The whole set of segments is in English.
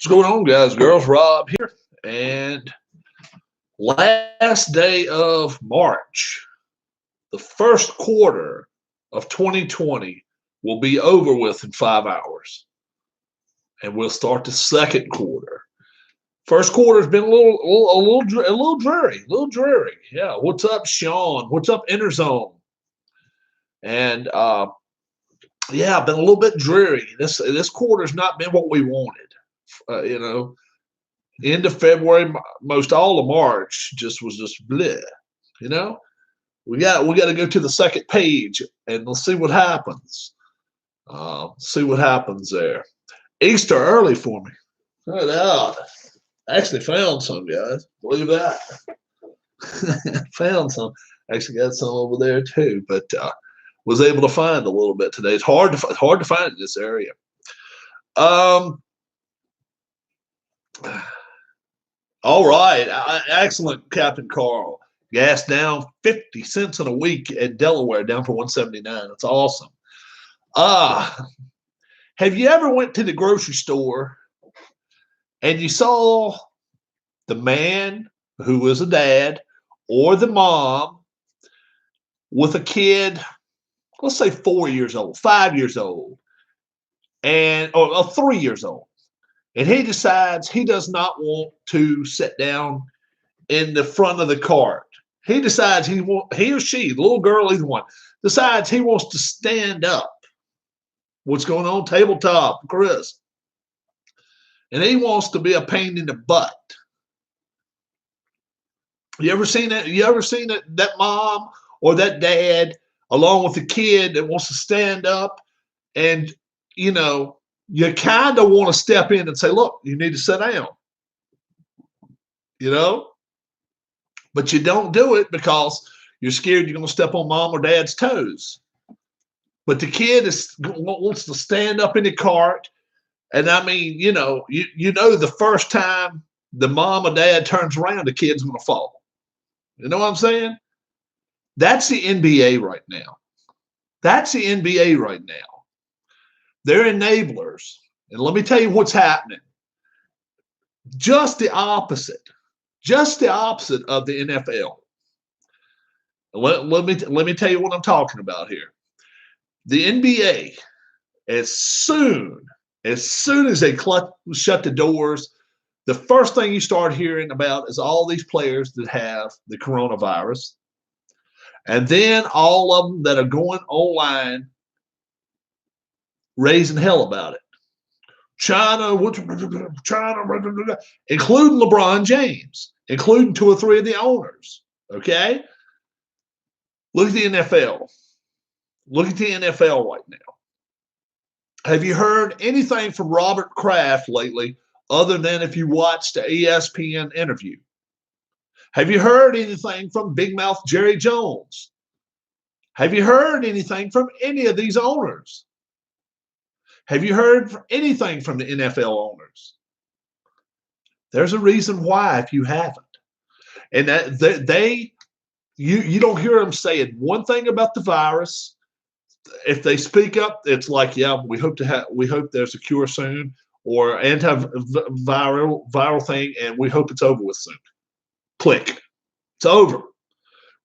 What's going on, guys, girls? Rob here. And last day of March, the first quarter of 2020 will be over with in 5 hours. And we'll start the second quarter. First quarter's been a little dreary. Yeah. What's up, Sean? What's up, Interzone? And yeah, been a little bit dreary. This quarter's not been what we wanted. End of February, most all of March was just bleh. You know, we got to go to the second page and let's see what happens. See what happens there. Easter early for me. Check it out. I actually found some, guys. Believe that. Found some. Actually got some over there too, but was able to find a little bit today. It's hard to find in this area. All right. Excellent, Captain Carl. Gas down 50 cents in a week in Delaware, down for 179. That's awesome. Have you ever went to the grocery store and you saw the man who was a dad or the mom with a kid, let's say 4 years old, 5 years old, or 3 years old, and he decides he does not want to sit down in the front of the cart. He decides he or she, the little girl, either one, decides he wants to stand up. What's going on? Tabletop, Chris. And he wants to be a pain in the butt. You ever seen that? You ever seen that mom or that dad along with the kid that wants to stand up and, you kind of want to step in and say, look, you need to sit down, but you don't do it because you're scared you're going to step on mom or dad's toes. But the kid wants to stand up in the cart. And I mean, the first time the mom or dad turns around, the kid's going to fall. You know what I'm saying? That's the NBA right now. That's the NBA right now. They're enablers. And let me tell you what's happening. Just the opposite of the NFL. Let me tell you what I'm talking about here. The NBA, as soon as they shut the doors, the first thing you start hearing about is all these players that have the coronavirus. And then all of them that are going online raising hell about it. China, including LeBron James, including 2 or 3 of the owners. Okay? Look at the NFL. Look at the NFL right now. Have you heard anything from Robert Kraft lately other than if you watched the ESPN interview? Have you heard anything from Big Mouth Jerry Jones? Have you heard anything from any of these owners? Have you heard anything from the NFL owners? There's a reason why if you haven't. And that you don't hear them saying one thing about the virus. If they speak up, it's like, yeah, we hope there's a cure soon, or viral thing, and we hope it's over with soon. Click. It's over.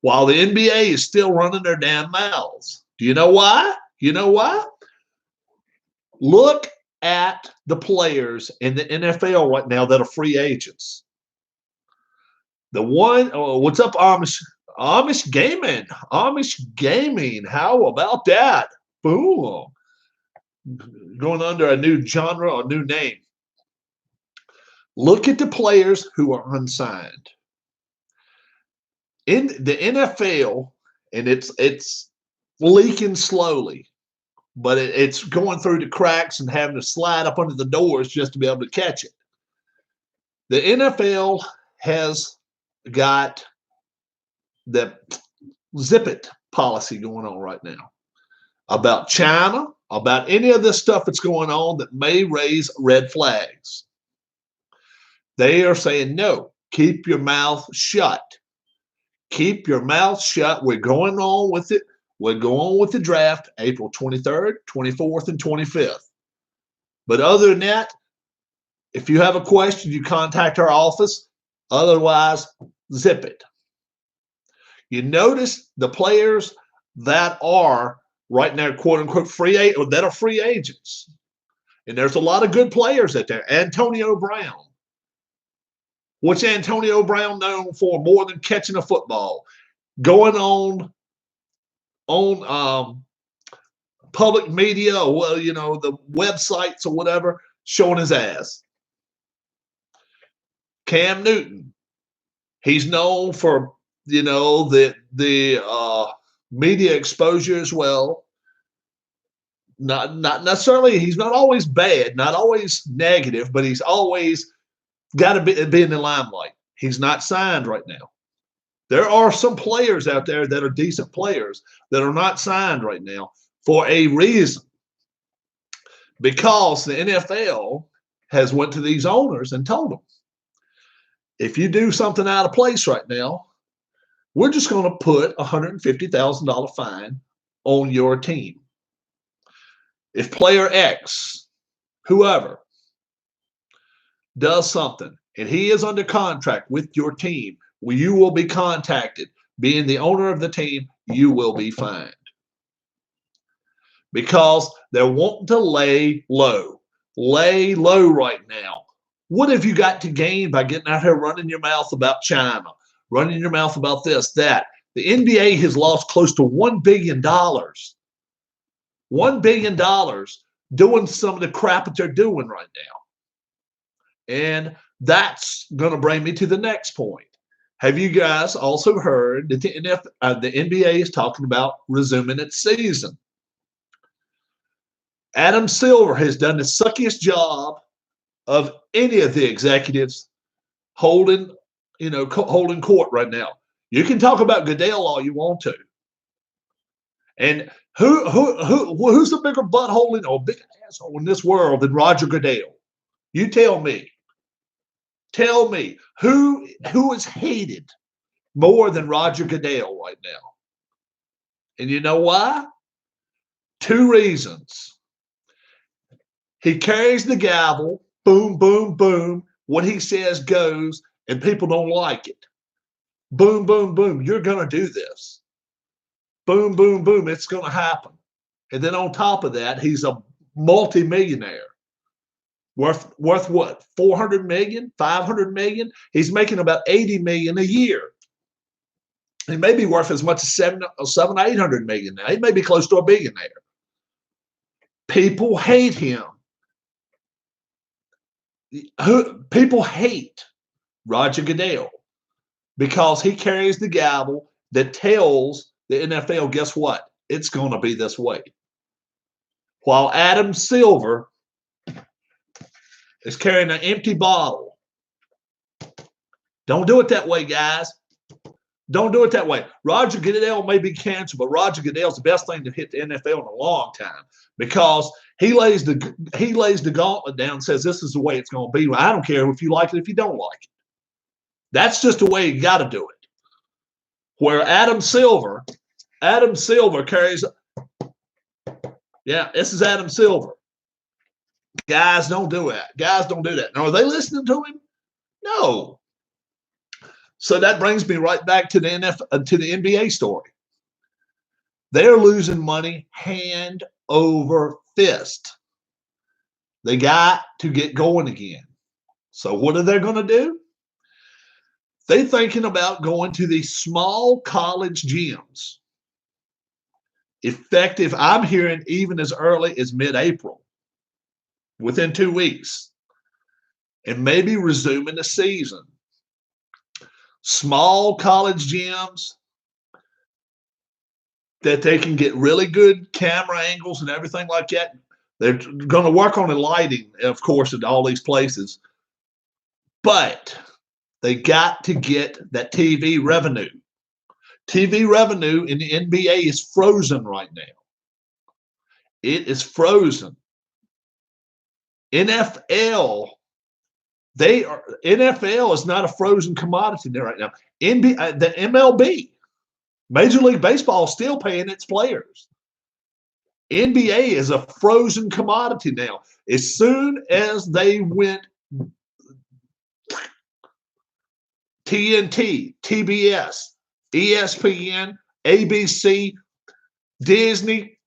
While the NBA is still running their damn mouths. Do you know why? Look at the players in the NFL right now that are free agents. The one, what's up, Amish? Amish Gaming. How about that? Boom. Going under a new genre or new name. Look at the players who are unsigned. In the NFL, and it's leaking slowly, but it's going through the cracks and having to slide up under the doors just to be able to catch it. The NFL has got the zip it policy going on right now about China, about any of this stuff that's going on that may raise red flags. They are saying, no, keep your mouth shut. Keep your mouth shut. We're going on with it. We're going with the draft April 23rd, 24th, and 25th. But other than that, If you have a question, you contact our office. Otherwise, zip it. You notice the players that are right now, quote unquote, that are free agents. And there's a lot of good players out there. Antonio Brown. What's Antonio Brown known for more than catching a football? Going on public media, or well, you know, the websites or whatever, showing his ass. Cam Newton, he's known for, you know, the media exposure as well. Not necessarily, he's not always bad, not always negative, but he's always got to be in the limelight. He's not signed right now. There are some players out there that are decent players that are not signed right now for a reason. Because the NFL has went to these owners and told them, if you do something out of place right now, we're just going to put a $150,000 fine on your team. If player X, whoever, does something and he is under contract with your team, you will be contacted. Being the owner of the team, you will be fined. Because they're wanting to lay low. Lay low right now. What have you got to gain by getting out here running your mouth about China, running your mouth about this, that? The NBA has lost close to $1 billion. $1 billion doing some of the crap that they're doing right now. And that's going to bring me to the next point. Have you guys also heard that the NBA is talking about resuming its season? Adam Silver has done the suckiest job of any of the executives holding court right now. You can talk about Goodell all you want to. And who's the bigger butthole or big asshole in this world than Roger Goodell? You tell me. Tell me who is hated more than Roger Goodell right now? And you know why? 2 reasons. He carries the gavel, boom, boom, boom. What he says goes, and people don't like it. Boom, boom, boom. You're going to do this. Boom, boom, boom. It's going to happen. And then on top of that, he's a multimillionaire. Worth what? 400 million, 500 million? He's making about 80 million a year. He may be worth as much as 800 million now. He may be close to a billionaire. People hate him. People hate Roger Goodell because he carries the gavel that tells the NFL, guess what? It's going to be this way. While Adam Silver is carrying an empty bottle. Don't do it that way, guys. Don't do it that way. Roger Goodell may be canceled, but Roger Goodell's the best thing to hit the NFL in a long time because he lays the gauntlet down and says this is the way it's going to be. I don't care if you like it, if you don't like it. That's just the way you got to do it. Where Adam Silver carries, this is Adam Silver. Guys, don't do that. Guys, don't do that. Now, are they listening to him? No. So that brings me right back to the NBA story. They're losing money hand over fist. They got to get going again. So what are they going to do? They're thinking about going to these small college gyms. Effective, I'm hearing even as early as mid-April. Within 2 weeks, and maybe resuming the season. Small college gyms that they can get really good camera angles and everything like that. They're going to work on the lighting, of course, at all these places. But they got to get that TV revenue. TV revenue in the NBA is frozen right now. It is frozen. NFL is not a frozen commodity there right now. The MLB, Major League Baseball, is still paying its players. NBA is a frozen commodity now. As soon as they went TNT, TBS, ESPN, ABC, Disney,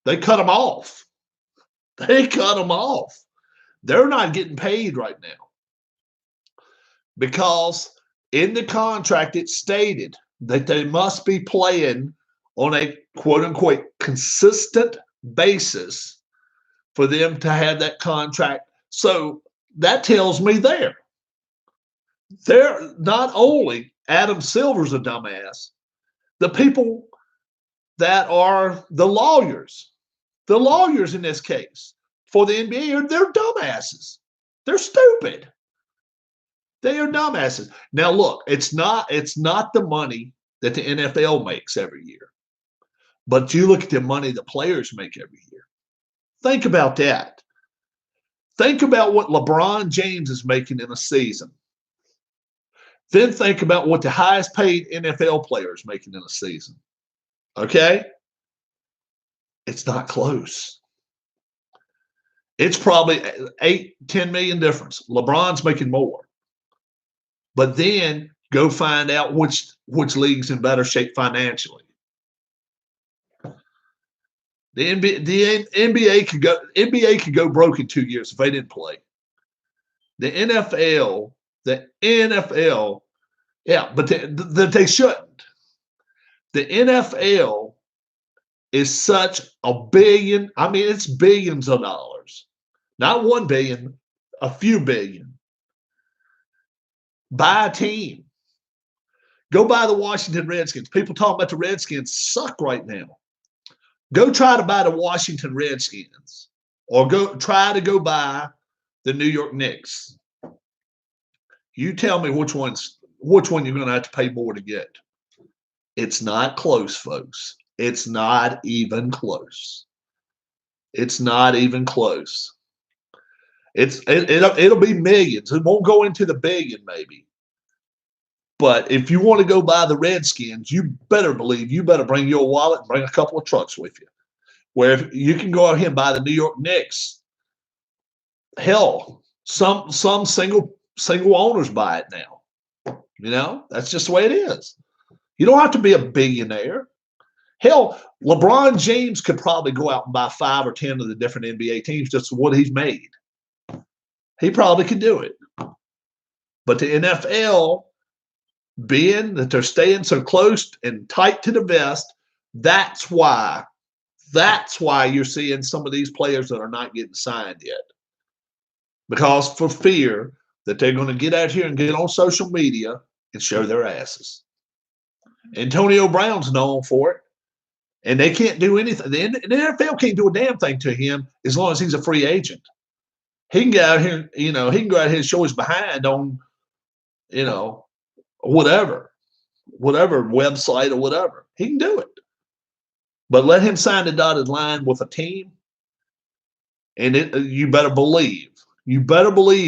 they cut them off. They cut them off. They're not getting paid right now because in the contract it stated that they must be playing on a quote unquote consistent basis for them to have that contract. So that tells me they're not only Adam Silver's a dumbass, the people that are the lawyers in this case for the NBA, they're dumbasses. They're stupid. They are dumbasses. Now look, it's not the money that the NFL makes every year, but you look at the money the players make every year. Think about that. Think about what LeBron James is making in a season. Then think about what the highest paid NFL player is making in a season. Okay? It's not close. It's probably 8-10 million difference. LeBron's making more. But then go find out which league's in better shape financially. The NBA could go broke in 2 years if they didn't play. The NFL, yeah, but they shouldn't. The NFL is such a billion. I mean, it's billions of dollars, not 1 billion, a few billion. Buy a team. Go buy the Washington Redskins. People talking about the Redskins suck right now. Go try to buy the Washington Redskins, or try to go buy the New York Knicks. You tell me which one you're going to have to pay more to get. It's not close, folks. It's not even close. It's not even close. It'll be millions. It won't go into the billion, maybe. But if you want to go buy the Redskins, you better bring your wallet and bring a couple of trucks with you. Where if you can go out here and buy the New York Knicks, hell, some single owners buy it now. You know, that's just the way it is. You don't have to be a billionaire. Hell, LeBron James could probably go out and buy 5 or 10 of the different NBA teams just what he's made. He probably could do it. But the NFL, being that they're staying so close and tight to the vest, that's why you're seeing some of these players that are not getting signed yet. Because for fear that they're going to get out here and get on social media and show their asses. Antonio Brown's known for it, and they can't do anything. The NFL can't do a damn thing to him as long as he's a free agent. He can get out here, he can go out here and show his behind on, whatever website or whatever. He can do it. But let him sign the dotted line with a team, and you better believe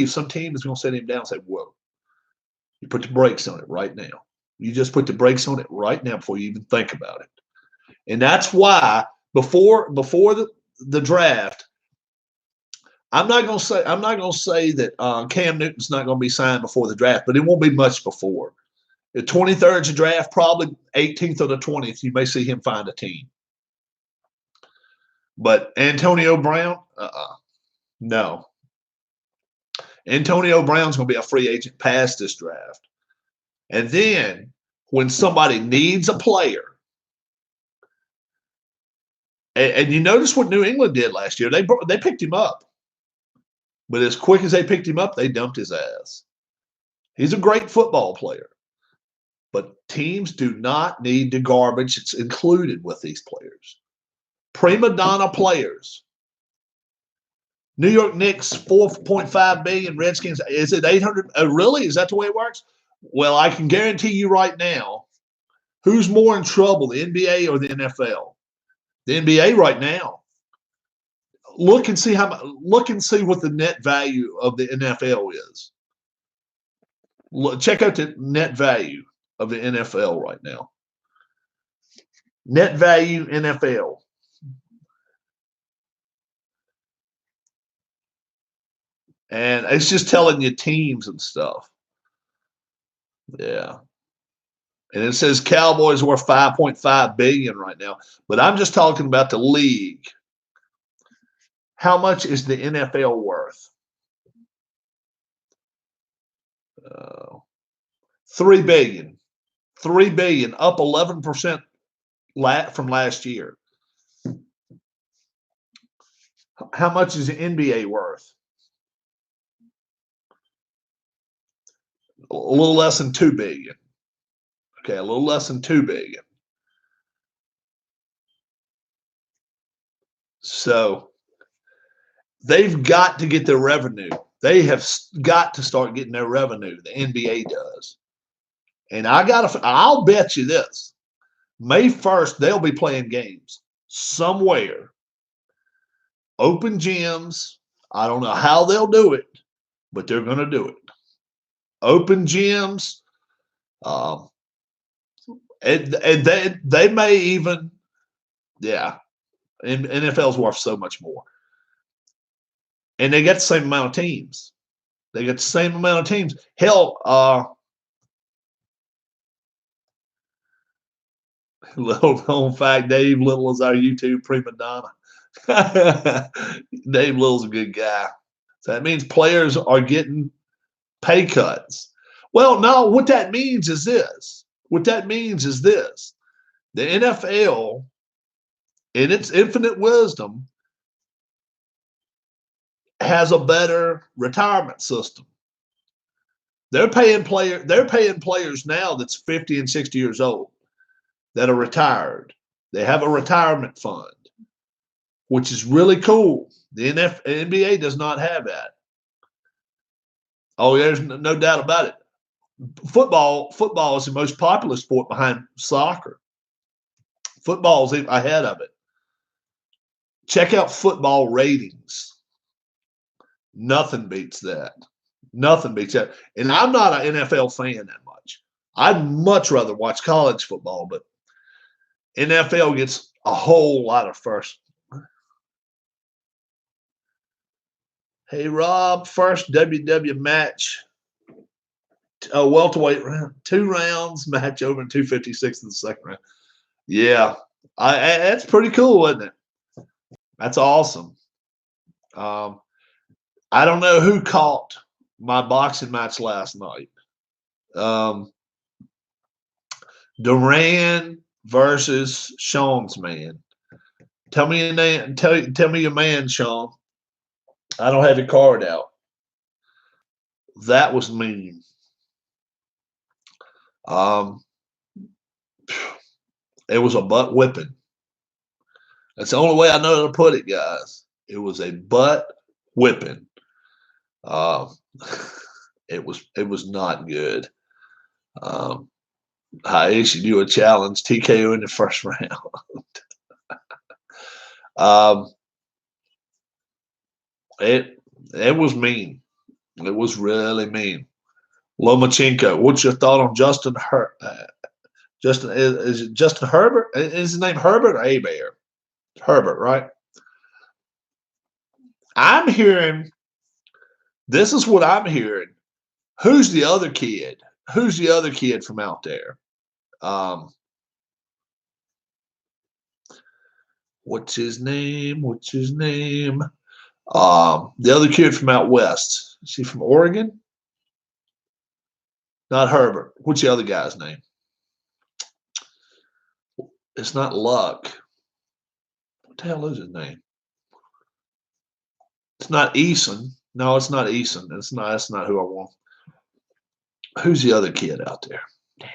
some team is going to set him down and say, whoa, you put the brakes on it right now. You just put the brakes on it right now before you even think about it. And that's why before the draft, I'm not going to say that Cam Newton's not going to be signed before the draft, but it won't be much before. The 23rd is a draft, probably 18th or the 20th, you may see him find a team. But Antonio Brown, no. Antonio Brown's going to be a free agent past this draft. And then when somebody needs a player, and you notice what New England did last year, they picked him up. But as quick as they picked him up, they dumped his ass. He's a great football player. But teams do not need the garbage that's included with these players. Prima donna players. New York Knicks, $4.5 billion. Redskins, is it 800? Really? Is that the way it works? Well, I can guarantee you right now, who's more in trouble, the NBA or the NFL? The NBA right now. Look and see what the net value of the NFL is. Check out the net value of the NFL right now. Net value NFL. And it's just telling you teams and stuff. Yeah. And it says Cowboys worth 5.5 billion right now. But I'm just talking about the league. How much is the NFL worth? 3 billion. 3 billion, up 11% from last year. How much is the NBA worth? A little less than 2 billion. Okay, a little less than 2 billion. So they've got to get their revenue. They have got to start getting their revenue. The NBA does. And I'll bet you this. May 1st, they'll be playing games somewhere. Open gyms. I don't know how they'll do it, but they're going to do it. Open gyms. And they may even, yeah. And NFL's worth so much more. And they get the same amount of teams. They get the same amount of teams. Hell, little known fact, Dave Little is our YouTube prima donna. Dave Little's a good guy. So that means players are getting pay cuts. Well, no, what that means is this. The NFL, in its infinite wisdom, has a better retirement system. They're paying players now that's 50 and 60 years old that are retired. They have a retirement fund, which is really cool. The NBA does not have that. Oh, there's no doubt about it. Football is the most popular sport behind soccer. Football is ahead of it. Check out football ratings. Nothing beats that. Nothing beats that. And I'm not an NFL fan that much. I'd much rather watch college football, but NFL gets a whole lot of first. Hey, Rob, first WW match. Welterweight round, 2 rounds match over in 256 in the second round. Yeah, that's pretty cool, isn't it? That's awesome. I don't know who caught my boxing match last night. Duran versus Sean's man. Tell me your name. Tell me your man, Sean. I don't have your card out. That was mean. It was a butt whipping. That's the only way I know to put it, guys. It was a butt whipping. It was not good. I issued you a challenge, TKO in the first round. It was mean. It was really mean. Lomachenko, what's your thought on Justin Justin, is it Justin Herbert? Is his name Herbert or Hebert? Herbert, right? I'm hearing, this is what I'm hearing. Who's the other kid? Who's the other kid from out there? What's his name? The other kid from out west. Is he from Oregon? Not Herbert. What's the other guy's name? It's not Luck. What the hell is his name? It's not Eason. No, it's not Eason. That's not who I want. Who's the other kid out there? Damn.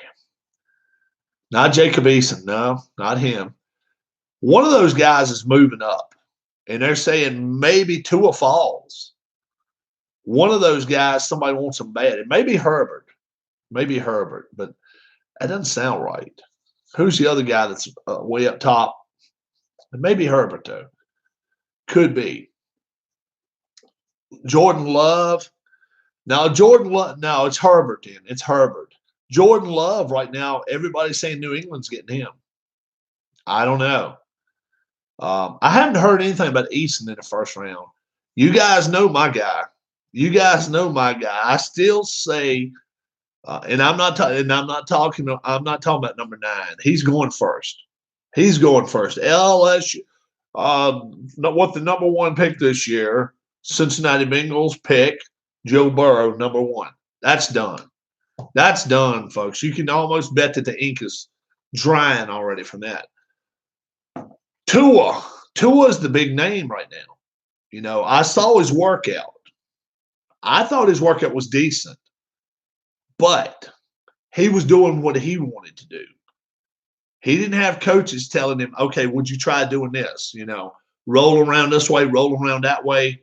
Not Jacob Eason. No, not him. One of those guys is moving up, and they're saying maybe Tua falls. One of those guys, somebody wants him bad. It may be Herbert. But that doesn't sound right. Who's the other guy that's way up top? It may be Herbert, though. Could be. Jordan Love. Now, no, it's Herbert then. It's Herbert. Jordan Love right now, everybody's saying New England's getting him. I don't know. I haven't heard anything about Eason in the first round. You guys know my guy. You guys know my guy. I still say, and I'm not talking about number 9. He's going first. He's going first. LSU, what the number 1 pick this year, Cincinnati Bengals pick Joe Burrow, number 1. That's done. That's done, folks. You can almost bet that the ink is drying already from that. Tua is the big name right now. You know, I saw his workout. I thought his workout was decent, but he was doing what he wanted to do. He didn't have coaches telling him, okay, would you try doing this? You know, roll around this way, roll around that way.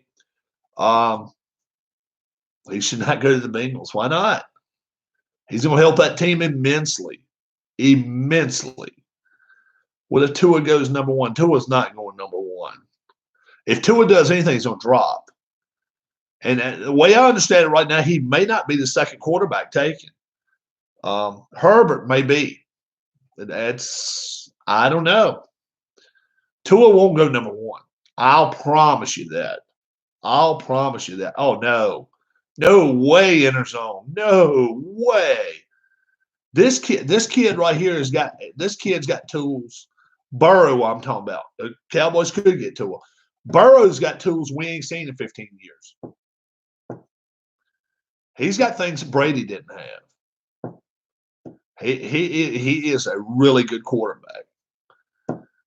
He should not go to the Bengals. Why not? He's going to help that team immensely. Immensely. Well, if Tua goes number 1, Tua's not going number 1. If Tua does anything, he's going to drop. And the way I understand it right now, he may not be the second quarterback taken. Herbert may be. I don't know. Tua won't go number 1. I'll promise you that. I'll promise you that. Oh, no. No way, Interzone. No way. This kid right here has got – this kid's got tools. Burrow, I'm talking about. The Cowboys could get Tua. Burrow's got tools we ain't seen in 15 years. He's got things Brady didn't have. He is a really good quarterback.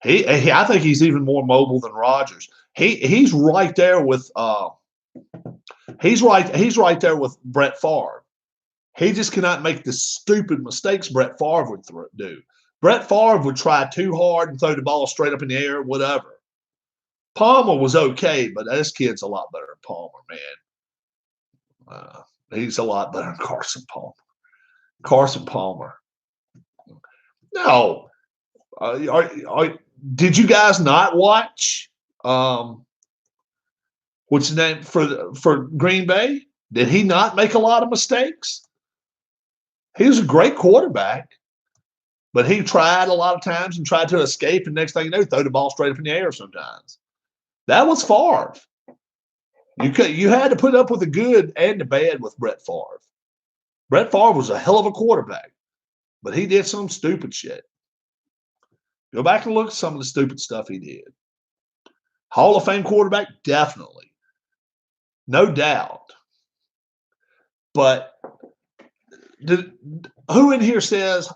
I think he's even more mobile than Rodgers. He's right there with he's right there with Brett Favre. He just cannot make the stupid mistakes Brett Favre would do. Brett Favre would try too hard and throw the ball straight up in the air, whatever. Palmer was okay, but this kid's a lot better than Palmer, man. He's a lot better than Carson Palmer. Carson Palmer. No. Did you guys not watch what's his name for Green Bay? Did he not make a lot of mistakes? He was a great quarterback, but he tried a lot of times and tried to escape, and next thing you know, throw the ball straight up in the air sometimes. That was Favre. You had to put up with the good and the bad with Brett Favre. Brett Favre was a hell of a quarterback, but he did some stupid shit. Go back and look at some of the stupid stuff he did. Hall of Fame quarterback, definitely. No doubt. But who in here says,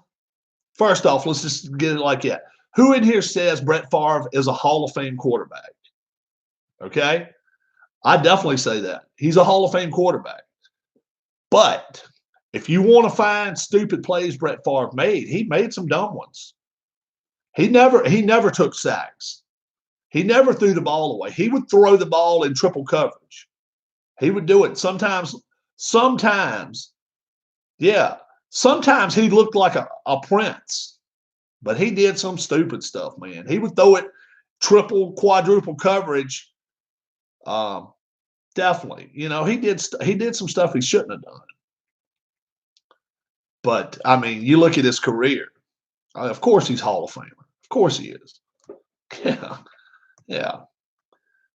first off, let's just get it like that. Who in here says Brett Favre is a Hall of Fame quarterback? Okay? I definitely say that. He's a Hall of Fame quarterback. But if you want to find stupid plays Brett Favre made, he made some dumb ones. He never took sacks. He never threw the ball away. He would throw the ball in triple coverage. He would do it sometimes, yeah. Sometimes he looked like a prince, but he did some stupid stuff, man. He would throw it triple, quadruple coverage. Definitely. You know, he did some stuff he shouldn't have done. But, I mean, you look at his career. Of course he's Hall of Famer. Of course he is. Yeah. Yeah.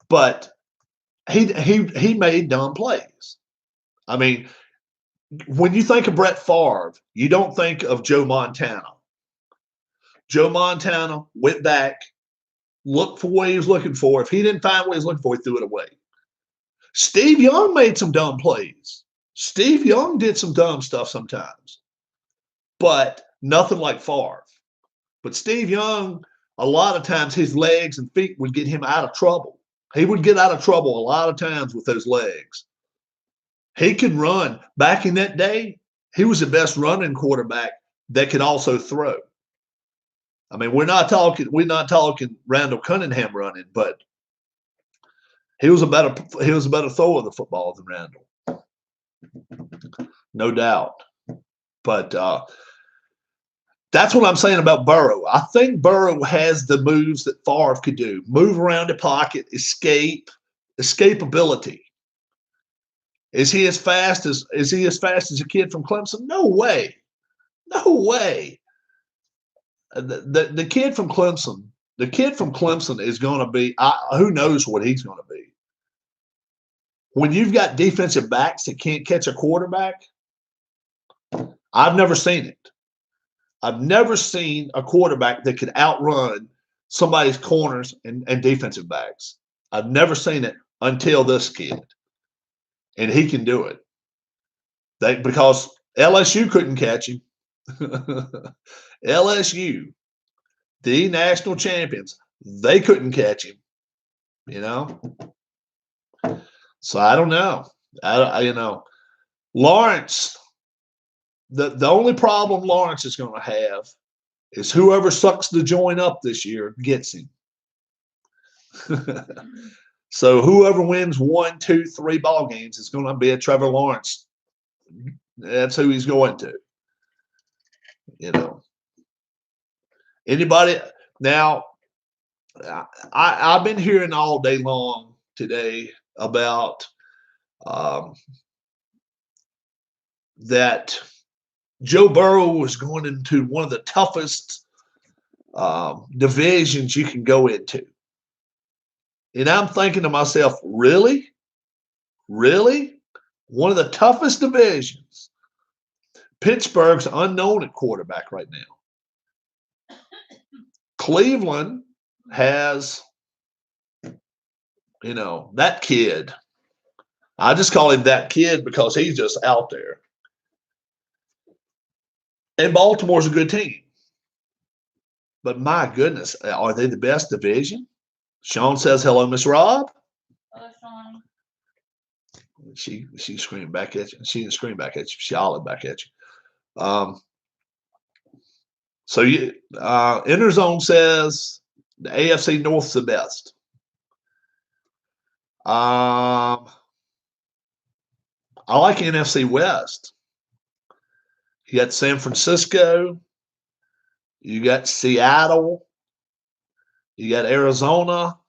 But he made dumb plays. I mean, when you think of Brett Favre, you don't think of Joe Montana. Joe Montana went back, looked for what he was looking for. If he didn't find what he was looking for, he threw it away. Steve Young made some dumb plays. Steve Young did some dumb stuff sometimes, but nothing like Favre. But Steve Young, a lot of times his legs and feet would get him out of trouble. He would get out of trouble a lot of times with those legs. He could run. Back in that day, he was the best running quarterback that could also throw. I mean, we're not talking Randall Cunningham running, but he was a better thrower of the football than Randall. No doubt. But that's what I'm saying about Burrow. I think Burrow has the moves that Favre could do. Move around the pocket, escapability. Is he as fast as a kid from Clemson? No way. No way. The kid from Clemson is going to be who knows what he's going to be. when you've got defensive backs that can't catch a quarterback, I've never seen it. I've never seen a quarterback that could outrun somebody's corners and defensive backs. I've never seen it until this kid. And he can do it. Because LSU couldn't catch him. LSU, the national champions, they couldn't catch him. You know? So I don't know. Lawrence, the only problem Lawrence is going to have is whoever sucks the joint up this year gets him. So whoever wins 1, 2, 3 ball games is going to be a Trevor Lawrence. That's who he's going to. You know. Anybody now? I've been hearing all day long today about that Joe Burrow was going into one of the toughest divisions you can go into. And I'm thinking to myself, really? Really? One of the toughest divisions. Pittsburgh's unknown at quarterback right now. Cleveland has, that kid. I just call him that kid because he's just out there. And Baltimore's a good team. But my goodness, are they the best division? Sean says, hello, Miss Rob. Hello, Sean. She screamed back at you. She didn't scream back at you. She hollered back at you. So Interzone says the AFC North's the best. I like NFC West. You got San Francisco. You got Seattle. You got Arizona.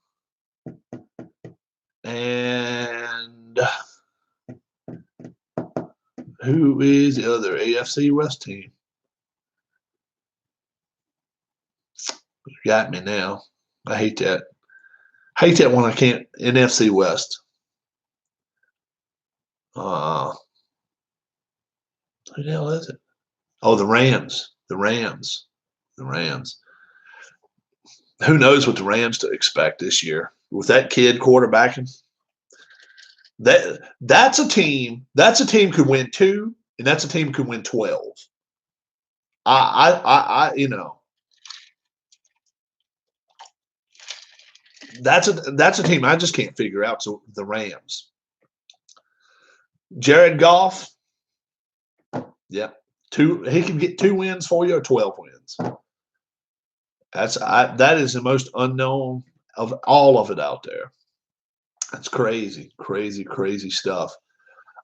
And who is the other AFC West team? You got me now. I hate that. Hate that when I can't. NFC West. Who the hell is it? Oh, the Rams. The Rams. The Rams. Who knows what the Rams to expect this year with that kid quarterbacking? That's a team. That's a team could win 2, and that's a team could win 12. That's a team I just can't figure out. So the Rams. Jared Goff. Yeah. He can get 2 wins for you or 12 wins. That is the most unknown of all of it out there. That's crazy, crazy, crazy stuff.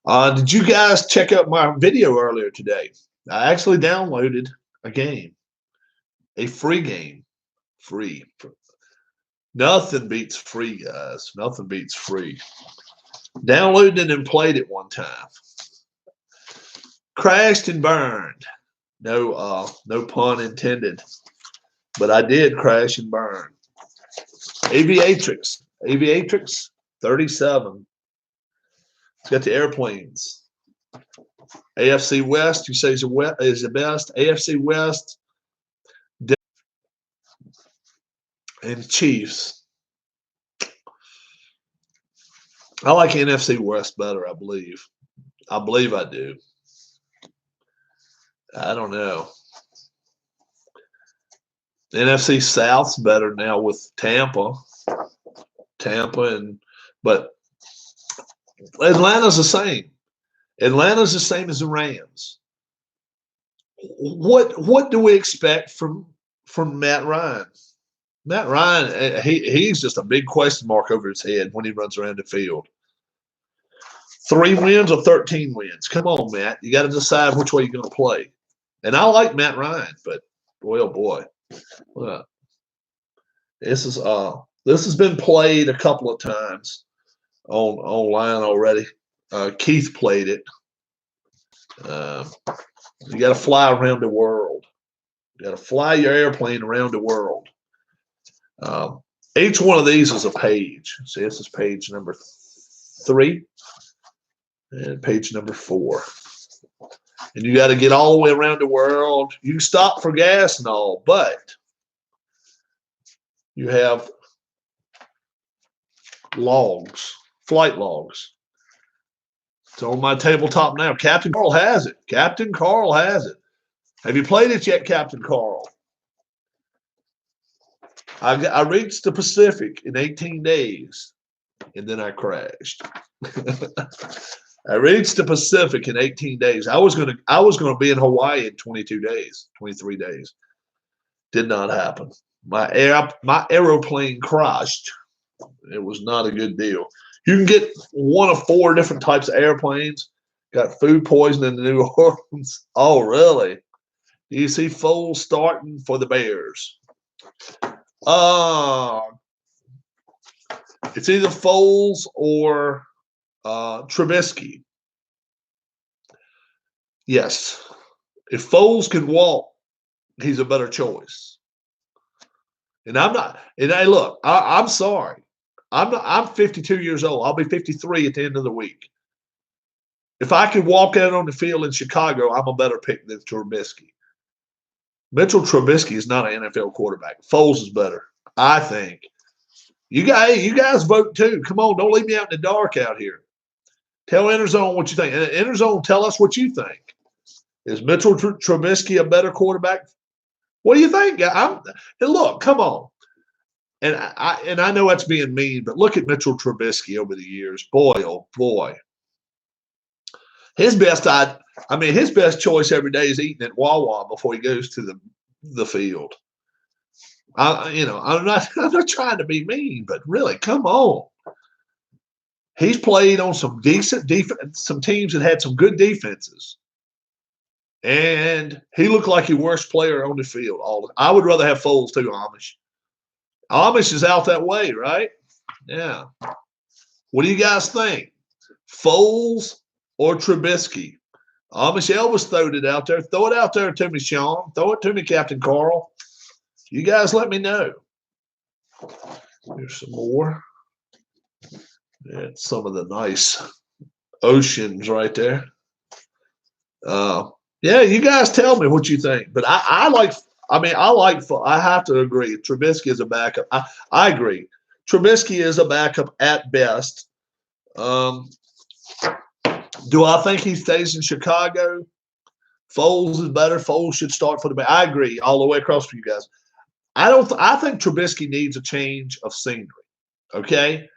Did you guys check out my video earlier today? I actually downloaded a game, a free game. Free. Nothing beats free, guys. Nothing beats free. Downloaded it and played it one time. Crashed and burned. No pun intended. But I did crash and burn. Aviatrix 37. It's got the airplanes. AFC West, you say is the best. AFC West and Chiefs. I like NFC West better, I believe. I believe I do. I don't know. NFC South's better now with Tampa, but Atlanta's the same. Atlanta's the same as the Rams. What do we expect from Matt Ryan? Matt Ryan, he's just a big question mark over his head when he runs around the field. 3 wins or 13 wins? Come on, Matt. You got to decide which way you're going to play. And I like Matt Ryan, but boy, oh boy. This has been played a couple of times online already. Keith played it. You got to fly around the world. You got to fly your airplane around the world. Each one of these is a page. See, this is page number 3 and page number 4. And you got to get all the way around the world. You can stop for gas and all, but you have logs, flight logs. It's on my tabletop now. Captain Carl has it. Captain Carl has it. Have you played it yet, Captain Carl? I reached the Pacific in 18 days, and then I crashed. I reached the Pacific in 18 days. I was gonna be in Hawaii in 22 days, 23 days. Did not happen. My aeroplane crashed. It was not a good deal. You can get one of 4 different types of airplanes. Got food poisoning in New Orleans. Oh, really? Do you see Foles starting for the Bears? It's either Foles or Trubisky. Yes. If Foles can walk, he's a better choice. And I'm not, and hey, look, I'm sorry. I'm 52 years old. I'll be 53 at the end of the week. If I could walk out on the field in Chicago, I'm a better pick than Trubisky. Mitchell Trubisky is not an NFL quarterback. Foles is better, I think. You guys vote too. Come on, don't leave me out in the dark out here. Tell Interzone what you think. And Interzone, tell us what you think. Is Mitchell Trubisky a better quarterback? What do you think? And look, come on. And I know that's being mean, but look at Mitchell Trubisky over the years. Boy, oh boy. His best choice every day is eating at Wawa before he goes to the field. I'm not trying to be mean, but really, come on. He's played on some decent defense, some teams that had some good defenses, and he looked like the worst player on the field. I would rather have Foles too, Amish. Amish is out that way, right? Yeah. What do you guys think? Foles or Trubisky? Amish Elvis throwed it out there. Throw it out there to me, Sean. Throw it to me, Captain Carl. You guys let me know. Here's some more. That's some of the nice oceans right there. Yeah, you guys tell me what you think. But I have to agree. Trubisky is a backup. I agree. Trubisky is a backup at best. Do I think he stays in Chicago? Foles is better. Foles should start for the Bears. I agree all the way across for you guys. I think Trubisky needs a change of scenery. Okay?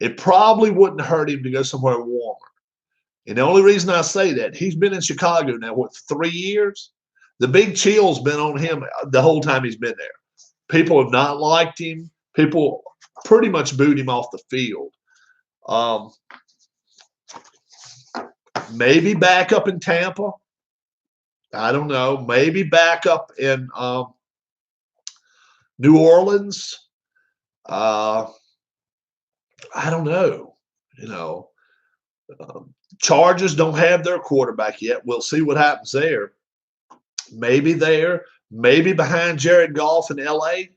It probably wouldn't hurt him to go somewhere warmer. And the only reason I say that, he's been in Chicago now, 3 years? The big chill's been on him the whole time he's been there. People have not liked him. People pretty much booed him off the field. Maybe back up in Tampa. I don't know. Maybe back up in New Orleans. I don't know. Chargers don't have their quarterback yet. We'll see what happens there. Maybe there. Maybe behind Jared Goff in L.A.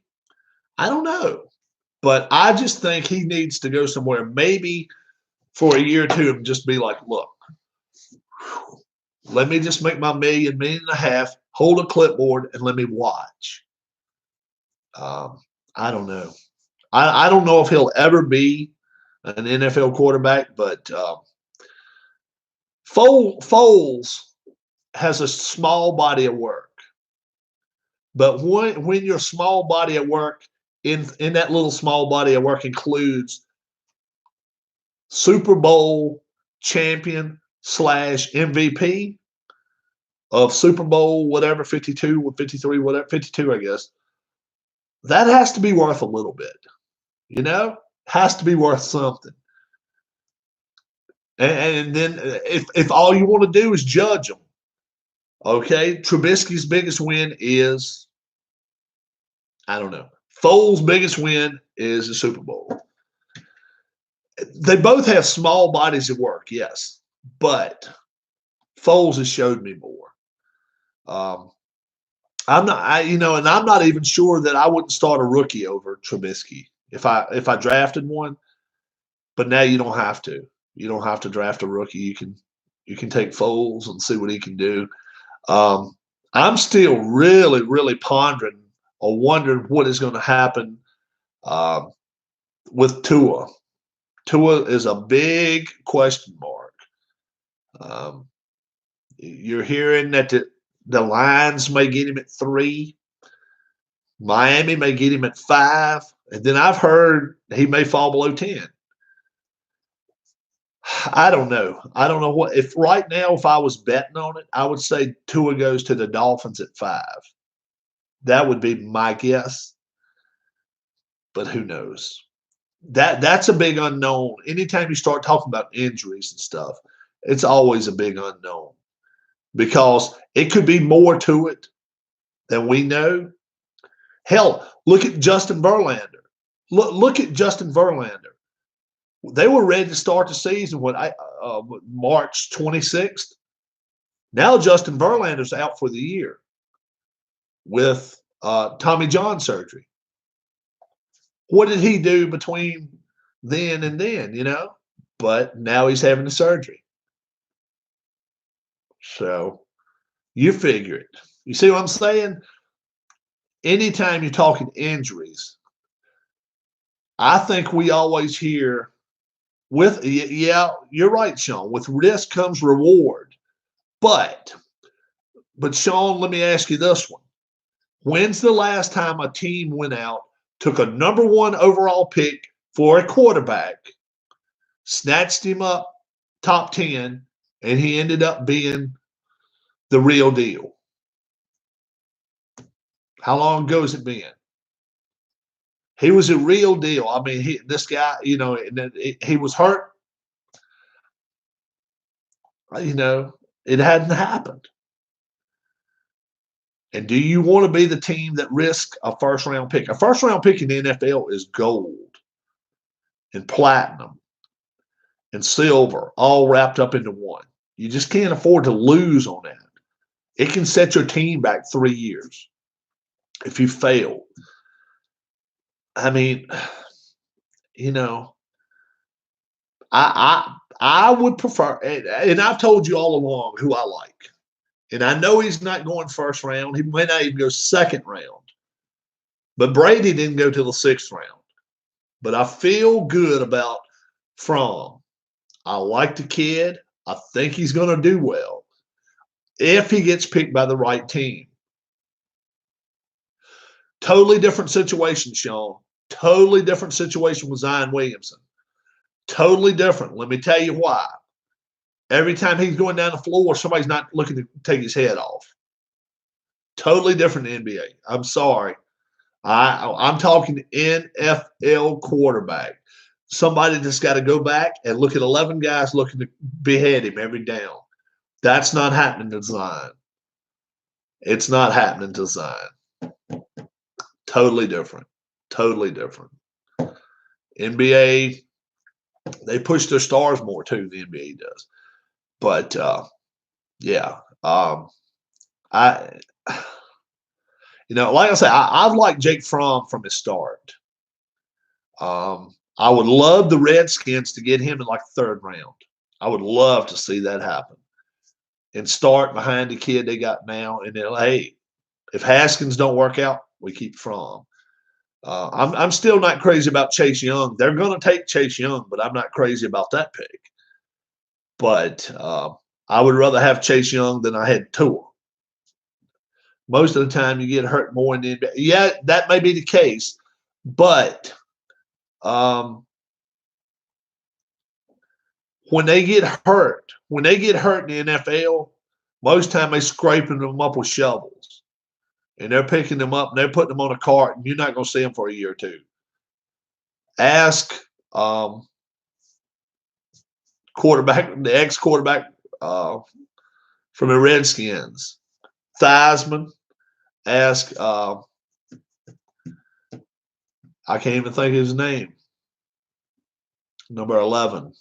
I don't know. But I just think he needs to go somewhere maybe for a year or two and just be like, look, let me just make my $1.5 million, hold a clipboard, and let me watch. I don't know. I don't know if he'll ever be an NFL quarterback, but Foles has a small body of work. But when your small body of work, in that little small body of work includes Super Bowl champion / MVP of Super Bowl, whatever, 52 or 53, whatever, 52, I guess, that has to be worth a little bit. Has to be worth something. And then if all you want to do is judge them, okay, Trubisky's biggest win is, I don't know, Foles' biggest win is the Super Bowl. They both have small bodies of work, yes, but Foles has showed me more. I'm not even sure that I wouldn't start a rookie over Trubisky if I drafted one. But now you don't have to. You don't have to draft a rookie. You can take Foles and see what he can do. Um, I'm still really, really pondering or wondering what is going to happen um, with Tua. Tua is a big question mark. Um, you're hearing that the Lions may get him at 3. Miami may get him at 5. And then I've heard he may fall below 10. I don't know. I don't know what if right now if I was betting on it, I would say Tua goes to the Dolphins at 5. That would be my guess, but who knows? That's a big unknown. Anytime you start talking about injuries and stuff, it's always a big unknown because it could be more to it than we know. Hell, look at Justin Verlander. Look at Justin Verlander. They were ready to start the season when March 26th. Now Justin Verlander's out for the year with Tommy John surgery. What did he do between then and then, you know? But now he's having the surgery. So you figure it. You see what I'm saying? Anytime you're talking injuries, I think we always hear yeah, you're right, Sean. With risk comes reward. But Sean, let me ask you this one. When's the last time a team went out, took a number 1 overall pick for a quarterback, snatched him up top 10, and he ended up being the real deal? How long ago has it been? He was a real deal. I mean, this guy, you know, he was hurt. You know, it hadn't happened. And do you want to be the team that risks a first-round pick? A first-round pick in the NFL is gold and platinum and silver all wrapped up into one. You just can't afford to lose on that. It can set your team back 3 years if you fail. I mean, you know, I would prefer, and I've told you all along who I like. And I know he's not going first round. He may not even go second round. But Brady didn't go to the 6th round. But I feel good about Fromm. I like the kid. I think he's going to do well if he gets picked by the right team. Totally different situation, Sean. Totally different situation with Zion Williamson. Totally different. Let me tell you why. Every time he's going down the floor, somebody's not looking to take his head off. Totally different NBA. I'm sorry. I'm talking NFL quarterback. Somebody just got to go back and look at 11 guys looking to behead him every down. That's not happening to Zion. It's not happening to Zion. Totally different. Totally different. NBA, they push their stars more too. The NBA does. But yeah, like I say, I've liked Jake Fromm from his start. I would love the Redskins to get him in like 3rd round. I would love to see that happen and start behind the kid they got now. And then, hey, if Haskins don't work out, we keep Fromm. I'm still not crazy about Chase Young. They're going to take Chase Young, but I'm not crazy about that pick. But I would rather have Chase Young than I had Tua. Most of the time, you get hurt more in the NBA. Yeah, that may be the case, but when they get hurt in the NFL, most time they're scraping them up with shovels, and they're picking them up and they're putting them on a cart, and you're not going to see them for a year or two. Ask the ex-quarterback from the Redskins, Theismann. Ask I can't even think of his name. Number 11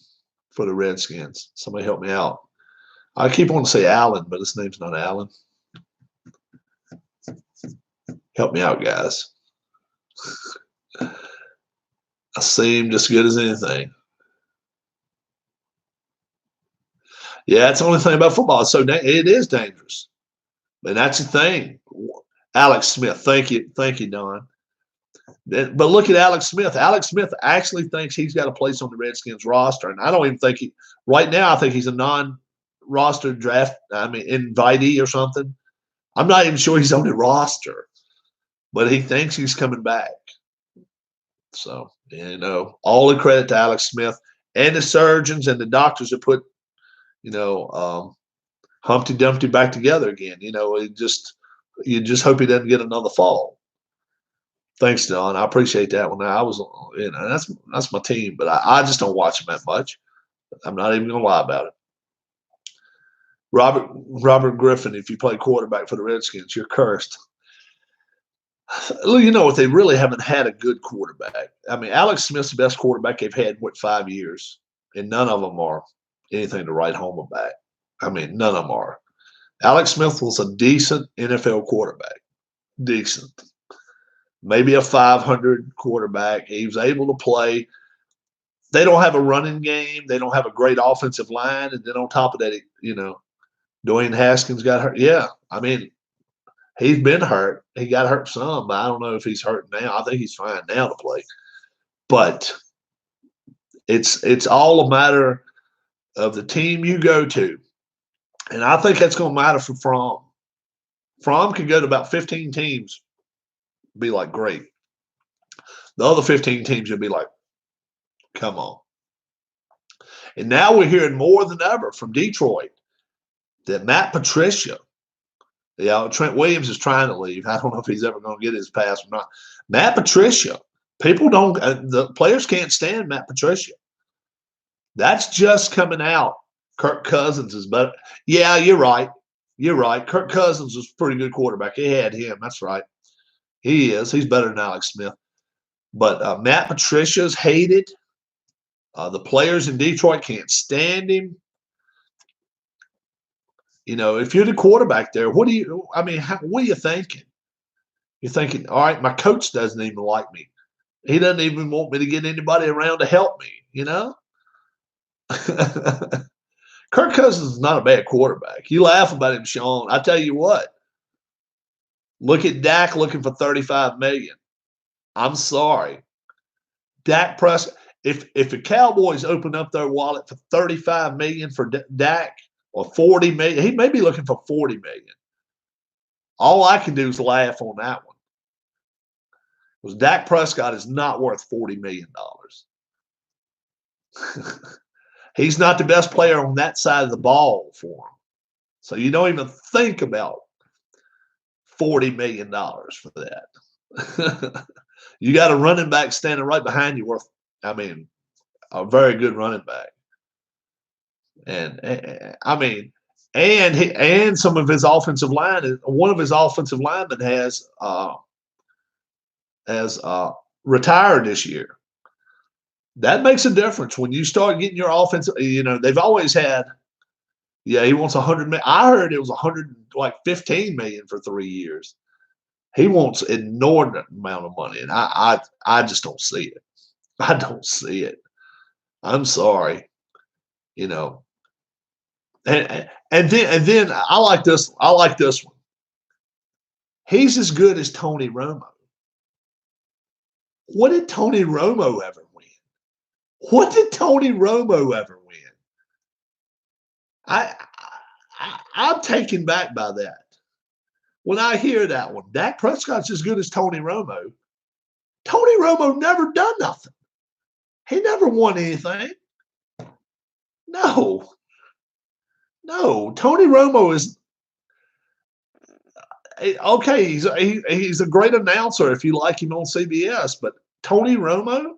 for the Redskins. Somebody help me out. I keep wanting to say Allen, but his name's not Allen. Help me out, guys. I see him just good as anything. Yeah, that's the only thing about football. So it is dangerous, and that's the thing. Alex Smith, thank you, Don. But look at Alex Smith. Alex Smith actually thinks he's got a place on the Redskins roster, and I don't even think he. Right now, I think he's a non-roster draft. I mean, invitee or something. I'm not even sure he's on the roster, but he thinks he's coming back. So, all the credit to Alex Smith and the surgeons and the doctors that put, Humpty Dumpty back together again. You just hope he doesn't get another fall. Thanks, Don. I appreciate that one. I was, that's my team, but I just don't watch them that much. I'm not even gonna lie about it. Robert Griffin, if you play quarterback for the Redskins, you're cursed. You know what? They really haven't had a good quarterback. I mean, Alex Smith's the best quarterback they've had, 5 years? And none of them are anything to write home about. I mean, none of them are. Alex Smith was a decent NFL quarterback. Decent. Maybe a 500 quarterback. He was able to play. They don't have a running game. They don't have a great offensive line. And then on top of that, Dwayne Haskins got hurt. Yeah, I mean, he's been hurt. He got hurt some, but I don't know if he's hurt now. I think he's fine now to play. But it's all a matter of the team you go to. And I think that's going to matter for Fromm. Fromm can go to about 15 teams, be like, great. The other 15 teams, you'll be like, come on. And now we're hearing more than ever from Detroit that Matt Patricia, Trent Williams is trying to leave. I don't know if he's ever going to get his pass or not. Matt Patricia, the players can't stand Matt Patricia. That's just coming out. Kirk Cousins is better. Yeah, you're right. You're right. Kirk Cousins was a pretty good quarterback. He had him. That's right. He is. He's better than Alex Smith. But Matt Patricia's hated. The players in Detroit can't stand him. If you're the quarterback there, what are you thinking? You're thinking, all right, my coach doesn't even like me. He doesn't even want me to get anybody around to help me, Kirk Cousins is not a bad quarterback. You laugh about him, Sean. I tell you what. Look at Dak looking for $35 million. I'm sorry. Dak Prescott. If the Cowboys open up their wallet for $35 million for Dak or $40 million, he may be looking for $40 million. All I can do is laugh on that one. Because Dak Prescott is not worth $40 million. He's not the best player on that side of the ball for him. So you don't even think about $40 million for that. You got a running back standing right behind you a very good running back. And some of his offensive line, one of his offensive linemen has retired this year. That makes a difference when you start getting your offensive. They've always had. Yeah, he wants $100 million. I heard it was $15 million for 3 years. He wants an inordinate amount of money, and I just don't see it. I don't see it. I'm sorry, And then I like this. I like this one. He's as good as Tony Romo. What did Tony Romo ever win? What did Tony Romo ever win? I'm taken back by that. When I hear that one, Dak Prescott's as good as Tony Romo. Tony Romo never done nothing. He never won anything. No. Tony Romo is okay. He's a great announcer if you like him on CBS, but Tony Romo,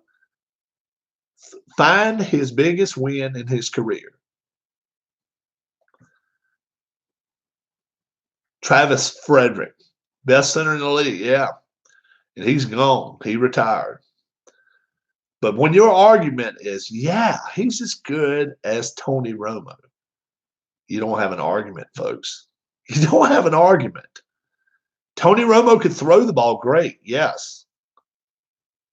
find his biggest win in his career. Travis Frederick, best center in the league, yeah. And he's gone. He retired. But when your argument is, yeah, he's as good as Tony Romo, you don't have an argument, folks. You don't have an argument. Tony Romo could throw the ball great, yes.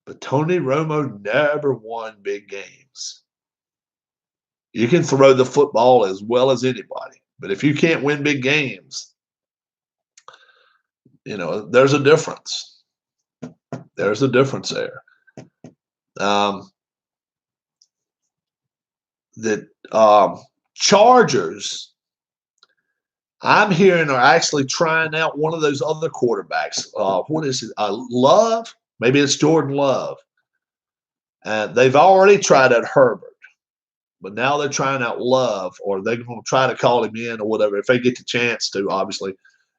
But Tony Romo never won big games. You can throw the football as well as anybody. But if you can't win big games, there's a difference. There's a difference there. The Chargers, I'm hearing, are actually trying out one of those other quarterbacks. What is it? Love? Maybe it's Jordan Love. They've already tried out Herbert, but now they're trying out Love, or they're going to try to call him in or whatever if they get the chance to. Obviously,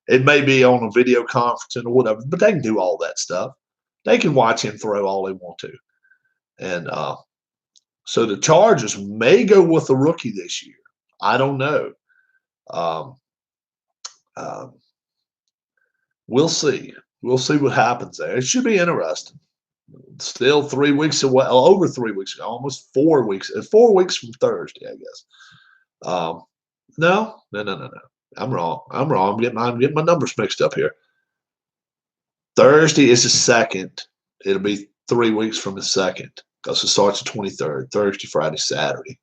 it may be on a video conferencing or whatever, but they can do all that stuff. They can watch him throw all they want to, and so the Chargers may go with a rookie this year. I don't know. We'll see. We'll see what happens there. It should be interesting. Still 3 weeks away, over 3 weeks, almost 4 weeks. 4 weeks from Thursday, I guess. No. I'm wrong. I'm getting my numbers mixed up here. Thursday is the 2nd. It'll be 3 weeks from the 2nd because it starts the 23rd. Thursday, Friday, Saturday.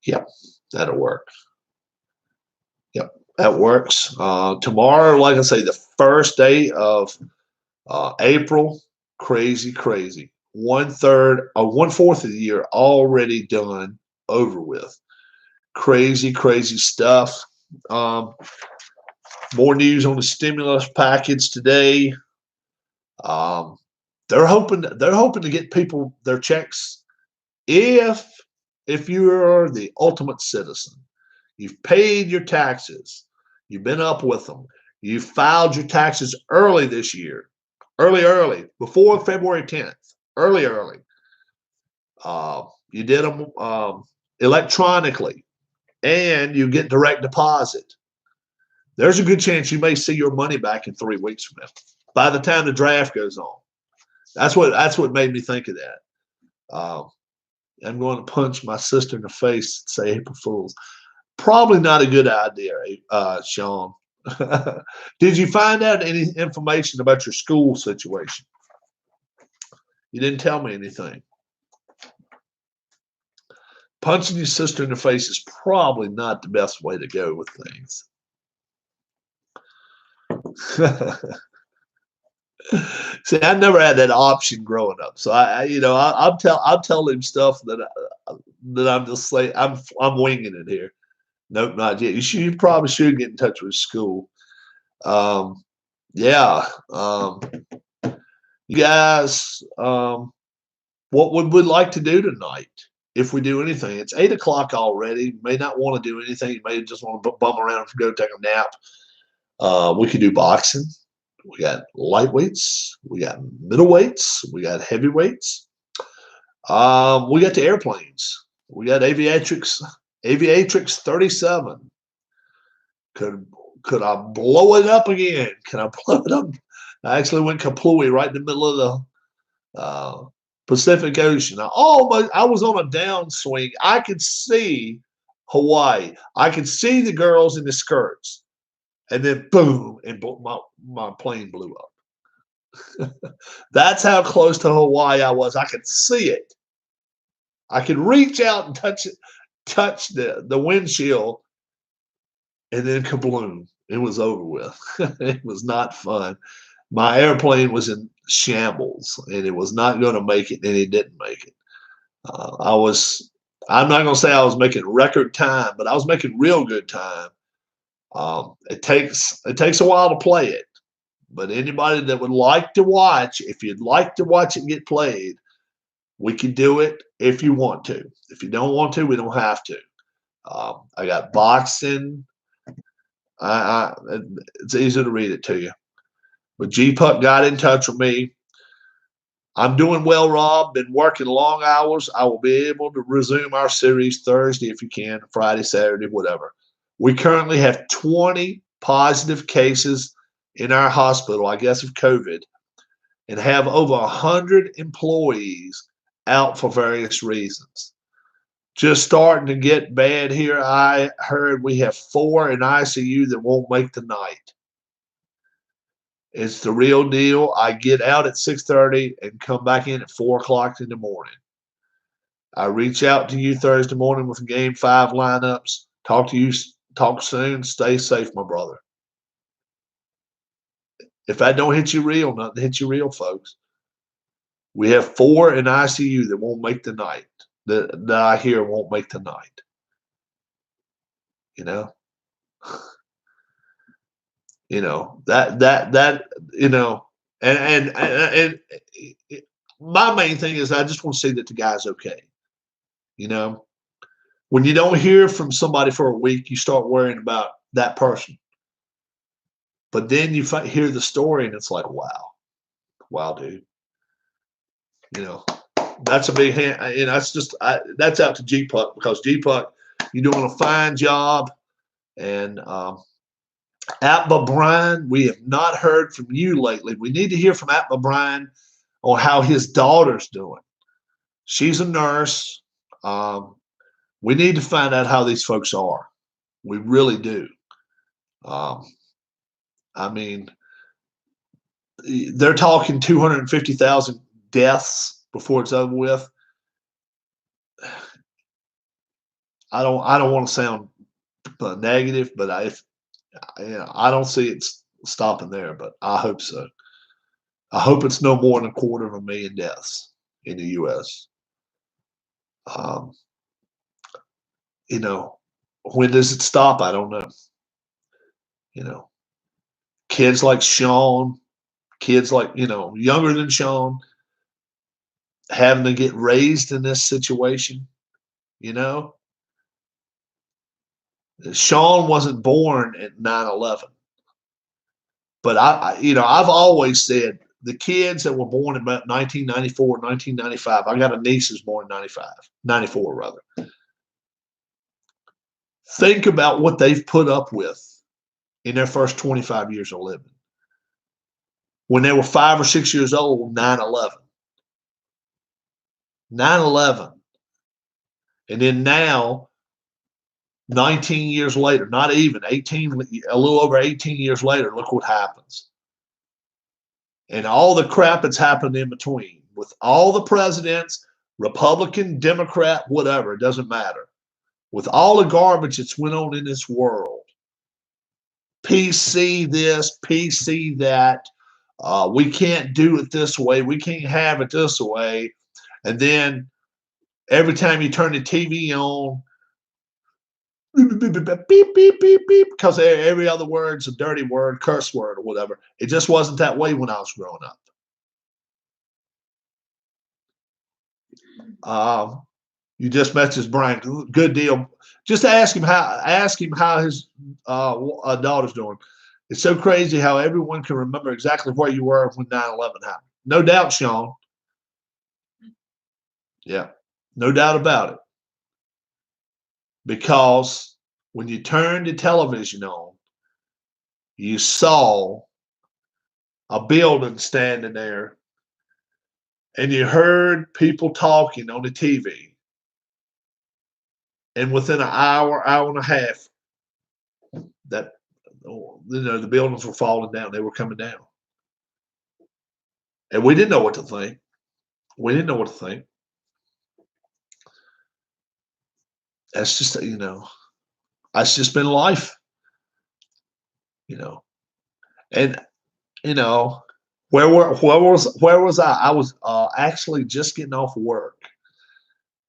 Yep, that'll work. Yep, that works. Tomorrow, like I say, the first day of April. Crazy. 1/4 of the year already done, over with. Crazy stuff. More news on the stimulus package today. They're hoping to get people their checks if you're the ultimate citizen. You've paid your taxes. You've been up with them. You filed your taxes early this year. Early, before February 10th. Early. You did them electronically, and you get direct deposit. There's a good chance you may see your money back in 3 weeks from now, by the time the draft goes on. That's what made me think of that. I'm going to punch my sister in the face and say April Fools. Probably not a good idea, Sean. Did you find out any information about your school situation? You didn't tell me anything. Punching your sister in the face is probably not the best way to go with things. See, I never had that option growing up, so I'm telling him stuff that I'm just saying. I'm winging it here. Nope, not yet. You probably should get in touch with school. Yeah. You guys, what would we like to do tonight? If we do anything, it's 8 o'clock already. You may not want to do anything. You may just want to bum around and go take a nap. We could do boxing. We got lightweights. We got middleweights. We got heavyweights. We got the airplanes. We got Aviatrix 37. Could I blow it up again? Can I blow it up? I actually went kaplooey right in the middle of the Pacific Ocean. I was on a downswing. I could see Hawaii. I could see the girls in the skirts. And then boom, and my plane blew up. That's how close to Hawaii I was. I could see it. I could reach out and touch the windshield, and then kabloom. It was over with. It was not fun. My airplane was in shambles, and it was not going to make it, and it didn't make it. I'm not going to say I was making record time, but I was making real good time. It takes a while to play it, but anybody that would like to watch, if you'd like to watch it get played, we can do it if you want to. If you don't want to, we don't have to. I got boxing. It's easy to read it to you. But G-Puck got in touch with me. I'm doing well, Rob. Been working long hours. I will be able to resume our series Thursday if you can, Friday, Saturday, whatever. We currently have 20 positive cases in our hospital, I guess, of COVID, and have over 100 employees out for various reasons. Just starting to get bad here. I heard we have 4 in ICU that won't make the night. It's the real deal. I get out at 6:30 and come back in at 4 o'clock in the morning. I reach out to you Thursday morning with Game 5 lineups. Talk to you. Talk soon. Stay safe, my brother. If that don't hit you real, nothing hits you real, folks. We have 4 in ICU that won't make the night. That I hear won't make the night. You know, that and my main thing is I just want to see that the guy's okay. When you don't hear from somebody for a week, you start worrying about that person. But then you hear the story and it's like, wow, dude. That's a big hand. That's out to G-Puck, because G-Puck, you're doing a fine job. And Atma Brian, we have not heard from you lately. We need to hear from Atma Brian on how his daughter's doing. She's a nurse. We need to find out how these folks are. We really do. I mean, they're talking 250,000 deaths before it's over with. I don't want to sound negative, but I don't see it stopping there. But I hope so. I hope it's no more than 250,000 deaths in the U.S. When does it stop? I don't know. Kids like Sean, kids like, younger than Sean, having to get raised in this situation, Sean wasn't born at 9/11. But I've always said the kids that were born in about 1994, 1995, I got a niece who's born in 94 rather. Think about what they've put up with in their first 25 years of living. When they were 5 or 6 years old, 9/11. 9/11. And then now, 19 years later, not even 18, a little over 18 years later, look what happens. And all the crap that's happened in between with all the presidents, Republican, Democrat, whatever, it doesn't matter. With all the garbage that's went on in this world, PC this, PC that, we can't do it this way, we can't have it this way. And then every time you turn the TV on, beep, beep, beep, beep, because every other word's a dirty word, curse word, or whatever. It just wasn't that way when I was growing up. You just messaged Brian. Good deal. Just ask him how his daughter's doing. It's so crazy how everyone can remember exactly where you were when 9/11 happened. No doubt, Sean. Yeah, no doubt about it. Because when you turned the television on, you saw a building standing there, and you heard people talking on the TV. And within an hour, hour and a half, that the buildings were falling down. They were coming down. And we didn't know what to think. That's just, that's just been life, and, where was I? I was actually just getting off work.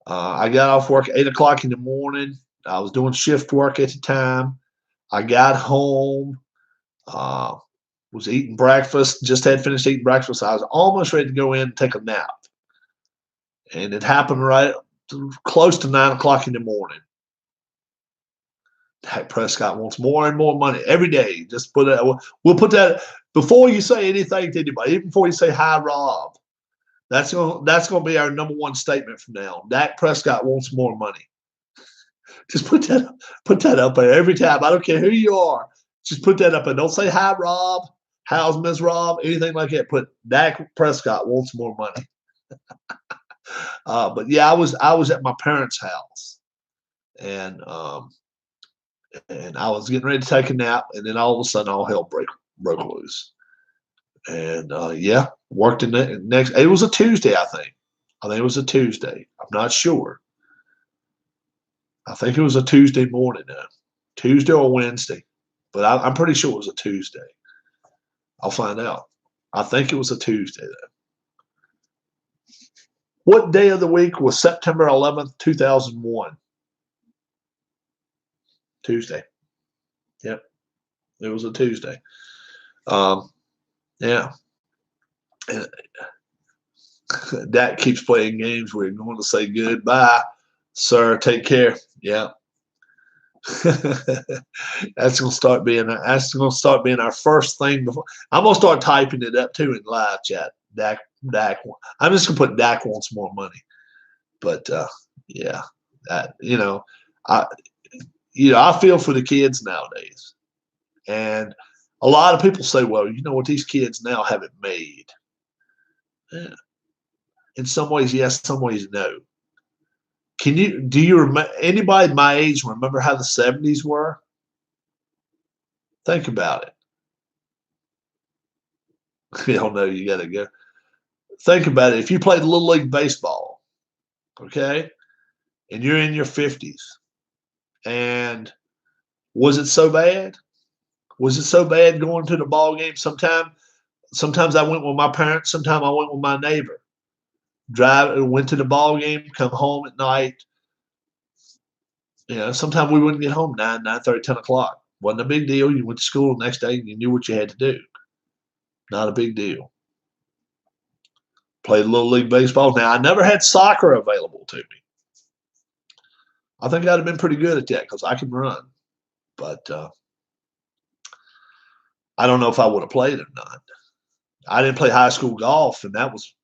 I got off work at 8 o'clock in the morning. I was doing shift work at the time. I got home, was eating breakfast, just had finished eating breakfast. I was almost ready to go in and take a nap. And it happened right close to 9 o'clock in the morning. Dak Prescott wants more and more money every day. Just we'll put that before you say anything to anybody, even before you say hi, Rob. That's going to be our number one statement from now on. Dak Prescott wants more money. Just put that up there every time. I don't care who you are. Just put that up there. Don't say hi, Rob. How's Ms. Rob? Anything like that. Put Dak Prescott wants more money. But yeah, I was at my parents' house, and I was getting ready to take a nap, and then all of a sudden, all hell broke loose. And yeah, worked in the next. It was a Tuesday, I think. I think it was a Tuesday. I'm not sure. I think it was a Tuesday morning now. Tuesday or Wednesday. But I'm pretty sure it was a Tuesday. I'll find out. I think it was a Tuesday, though. What day of the week was September 11th, 2001? Tuesday. Yep. It was a Tuesday. Yeah. And Dak keeps playing games. We're going to say goodbye, sir. Take care. Yeah. That's gonna start being our first thing. Before I'm gonna start typing it up too in live chat. Dak. I'm just gonna put Dak wants more money. But yeah, that I I feel for the kids nowadays, and a lot of people say, well, you know what, these kids now have it made. Yeah. In some ways, yes. Some ways, no. Do you remember, anybody my age remember how the 70s were? Think about it. You don't know, you got to go. Think about it. If you played Little League Baseball, okay, and you're in your 50s, and was it so bad? Was it so bad going to the ball game? Sometimes I went with my parents. Sometimes I went with my neighbor. Went to the ball game, come home at night. Sometimes we wouldn't get home 9:30, 10 o'clock. Wasn't a big deal. You went to school the next day and you knew what you had to do. Not a big deal. Played Little League Baseball. Now, I never had soccer available to me. I think I'd have been pretty good at that because I can run. But I don't know if I would have played or not. I didn't play high school golf, and that was,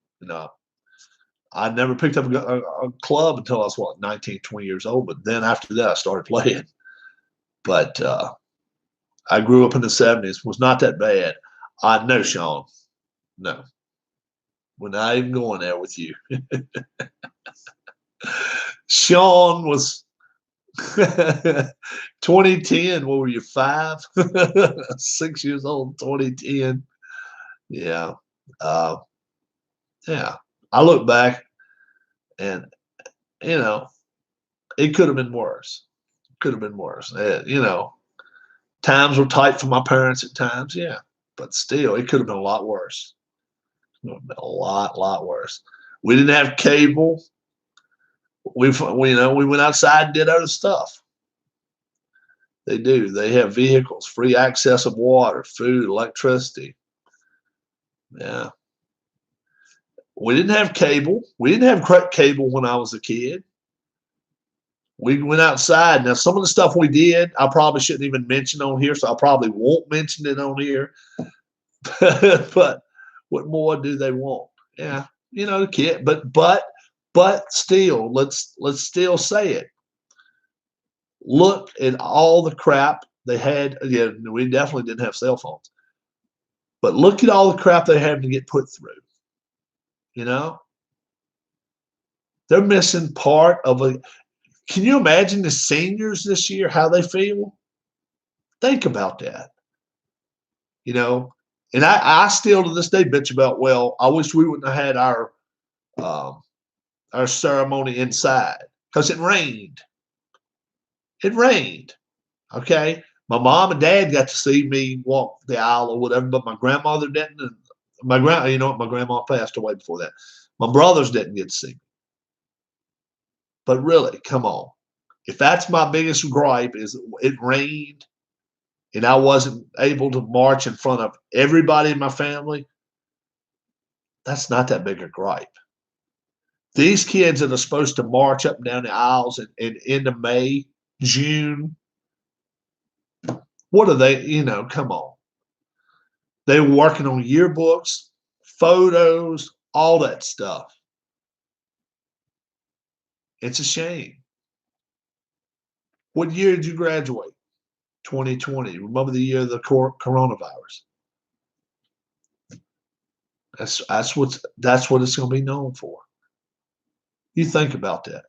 I never picked up a club until I was, 19, 20 years old. But then after that, I started playing. But I grew up in the 70s. Was not that bad. No, Sean. No. We're not even going there with you. Sean was 2010. What were you, 5? 6 years old, 2010. Yeah. Yeah. I look back and, it could have been worse. Could have been worse. Times were tight for my parents at times. Yeah. But still, it could have been a lot worse. It would have been a lot worse. We didn't have cable. We went outside and did other stuff. They do. They have vehicles, free access of water, food, electricity. Yeah. We didn't have cable. We didn't have cable when I was a kid. We went outside. Now, some of the stuff we did, I probably shouldn't even mention on here, so I probably won't mention it on here. But what more do they want? Yeah, the kid. But still, let's still say it. Look at all the crap they had. Yeah, we definitely didn't have cell phones. But look at all the crap they had to get put through. They're missing part of a. Can you imagine the seniors this year, how they feel? Think about that. And I still to this day bitch about, well, I wish we wouldn't have had our ceremony inside because it rained. It rained. Okay. My mom and dad got to see me walk the aisle or whatever, but my grandmother didn't. And my grandma passed away before that. My brothers didn't get to see me. But really, come on. If that's my biggest gripe is it rained and I wasn't able to march in front of everybody in my family, that's not that big a gripe. These kids that are supposed to march up and down the aisles in into May, June, what are they, come on. They were working on yearbooks, photos, all that stuff. It's a shame. What year did you graduate? 2020. Remember the year of the coronavirus. That's what it's going to be known for. You think about that.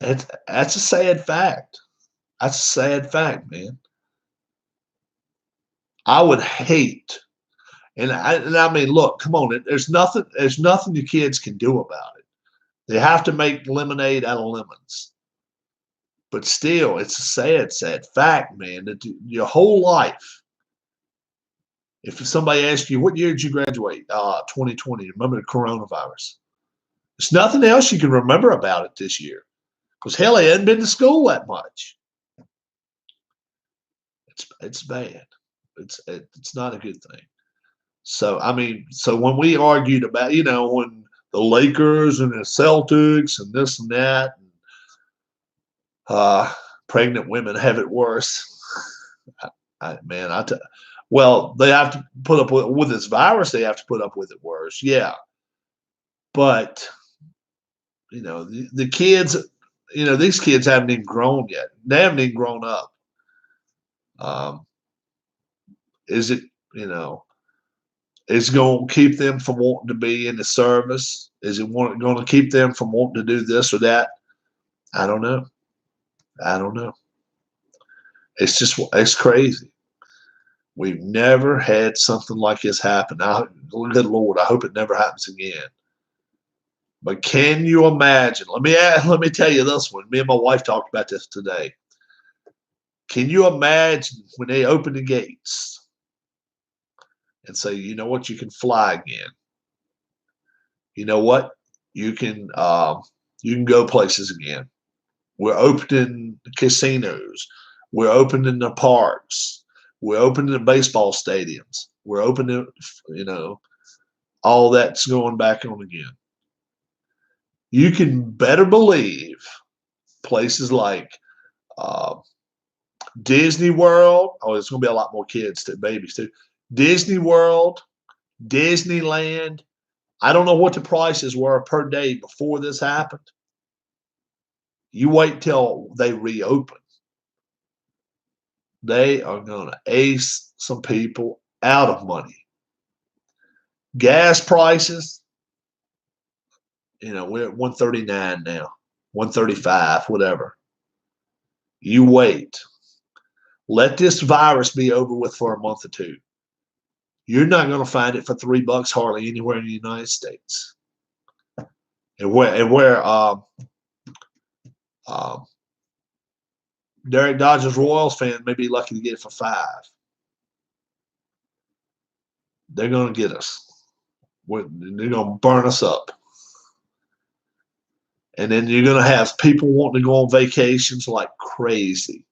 That's a sad fact. That's a sad fact, man. I would hate And I mean, look, come on. There's nothing the kids can do about it. They have to make lemonade out of lemons. But still, it's a sad, sad fact, man, that your whole life, if somebody asks you, what year did you graduate? 2020. Remember the coronavirus. There's nothing else you can remember about it this year. Because hell, they hadn't been to school that much. It's bad. It's not a good thing. So I mean, so when we argued about, when the Lakers and the Celtics and this and that, pregnant women have it worse. Well, they have to put up with this virus. They have to put up with it worse. Yeah, but the kids, these kids haven't even grown yet. They haven't even grown up. Is it, is it going to keep them from wanting to be in the service? Is it going to keep them from wanting to do this or that? I don't know. It's crazy. We've never had something like this happen. Good Lord, I hope it never happens again. But can you imagine? Let me tell you this one. Me and my wife talked about this today. Can you imagine when they open the gates and say, you know what, you can fly again. You know what, you can go places again. We're opening casinos. We're opening the parks. We're opening the baseball stadiums. We're opening, all that's going back on again. You can better believe places like Disney World. Oh, there's going to be a lot more kids, babies too. Disney World, Disneyland. I don't know what the prices were per day before this happened. You wait till they reopen. They are going to ace some people out of money. Gas prices, we're at 139 now, 135, whatever. You wait. Let this virus be over with for a month or two. You're not going to find it for $3 hardly anywhere in the United States. And where Derek Dodgers Royals fan may be lucky to get it for $5. They're going to get us. They're going to burn us up. And then you're going to have people wanting to go on vacations like crazy.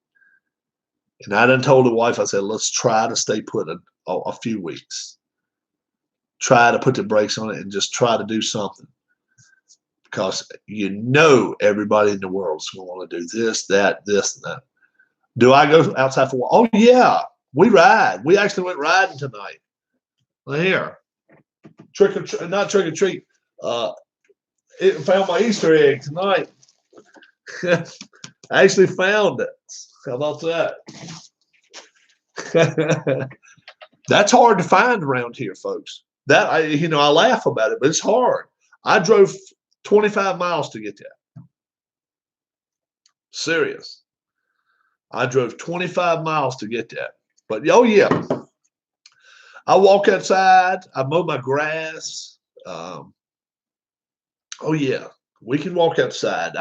And I done told the wife, I said, let's try to stay put a few weeks. Try to put the brakes on it and just try to do something. Because everybody in the world is going to want to do this, that, and that. Do I go outside for a while? Oh, yeah. We ride. We actually went riding tonight. Here. Not trick or treat. It found my Easter egg tonight. I actually found it. How about that? That's hard to find around here, folks. I laugh about it, but it's hard. I drove 25 miles to get that. Serious. I drove 25 miles to get that. But oh yeah, I walk outside. I mow my grass. Oh yeah, we can walk outside.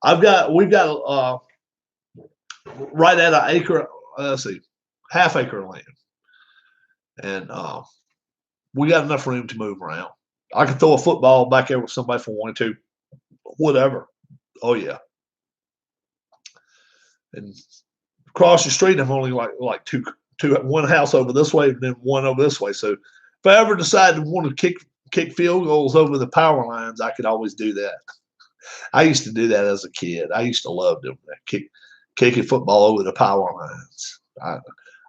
We've got right at an acre. Let's see, half acre land, and we got enough room to move around. I could throw a football back there with somebody if I wanted to, whatever. Oh yeah, and across the street, I'm only like one house over this way and then one over this way. So if I ever decide to want to kick field goals over the power lines, I could always do that. I used to do that as a kid. I used to love doing that, kicking football over the power lines. I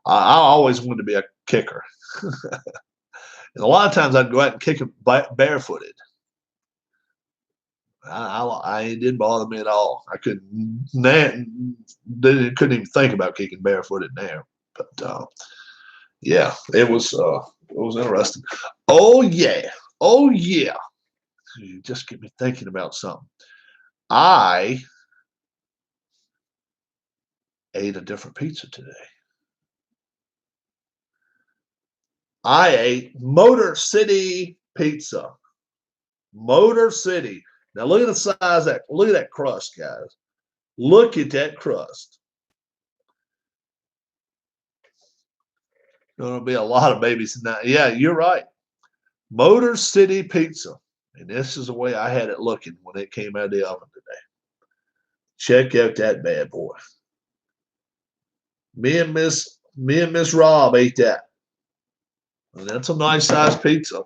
always wanted to be a kicker. And a lot of times I'd go out and kick it barefooted. It didn't bother me at all. I couldn't even think about kicking barefooted now. But yeah, it was interesting. Oh yeah, you just get me thinking about something. I ate a different pizza today. I ate Motor City Pizza. Motor City. Now look at the size of that. Look at that crust, guys. Look at that crust. Going to be a lot of babies tonight. Yeah, you're right. Motor City Pizza. And this is the way I had it looking when it came out of the oven today. Check out that bad boy. Me and Miss Rob ate that. And that's a nice sized pizza.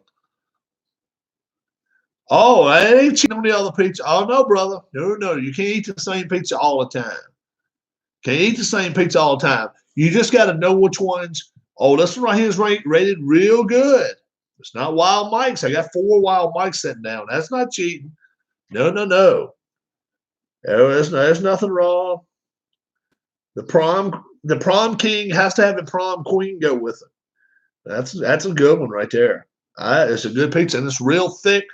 Oh, I ain't cheating on the other pizza. Oh no, brother. No. You can't eat the same pizza all the time. Can't eat the same pizza all the time. You just got to know which ones. Oh, this one right here is rated real good. It's not Wild Mike's. I got 4 Wild Mike's sitting down. That's not cheating. No. There's nothing wrong. The prom king has to have the prom queen go with it. That's a good one right there. It's a good pizza, and it's real thick,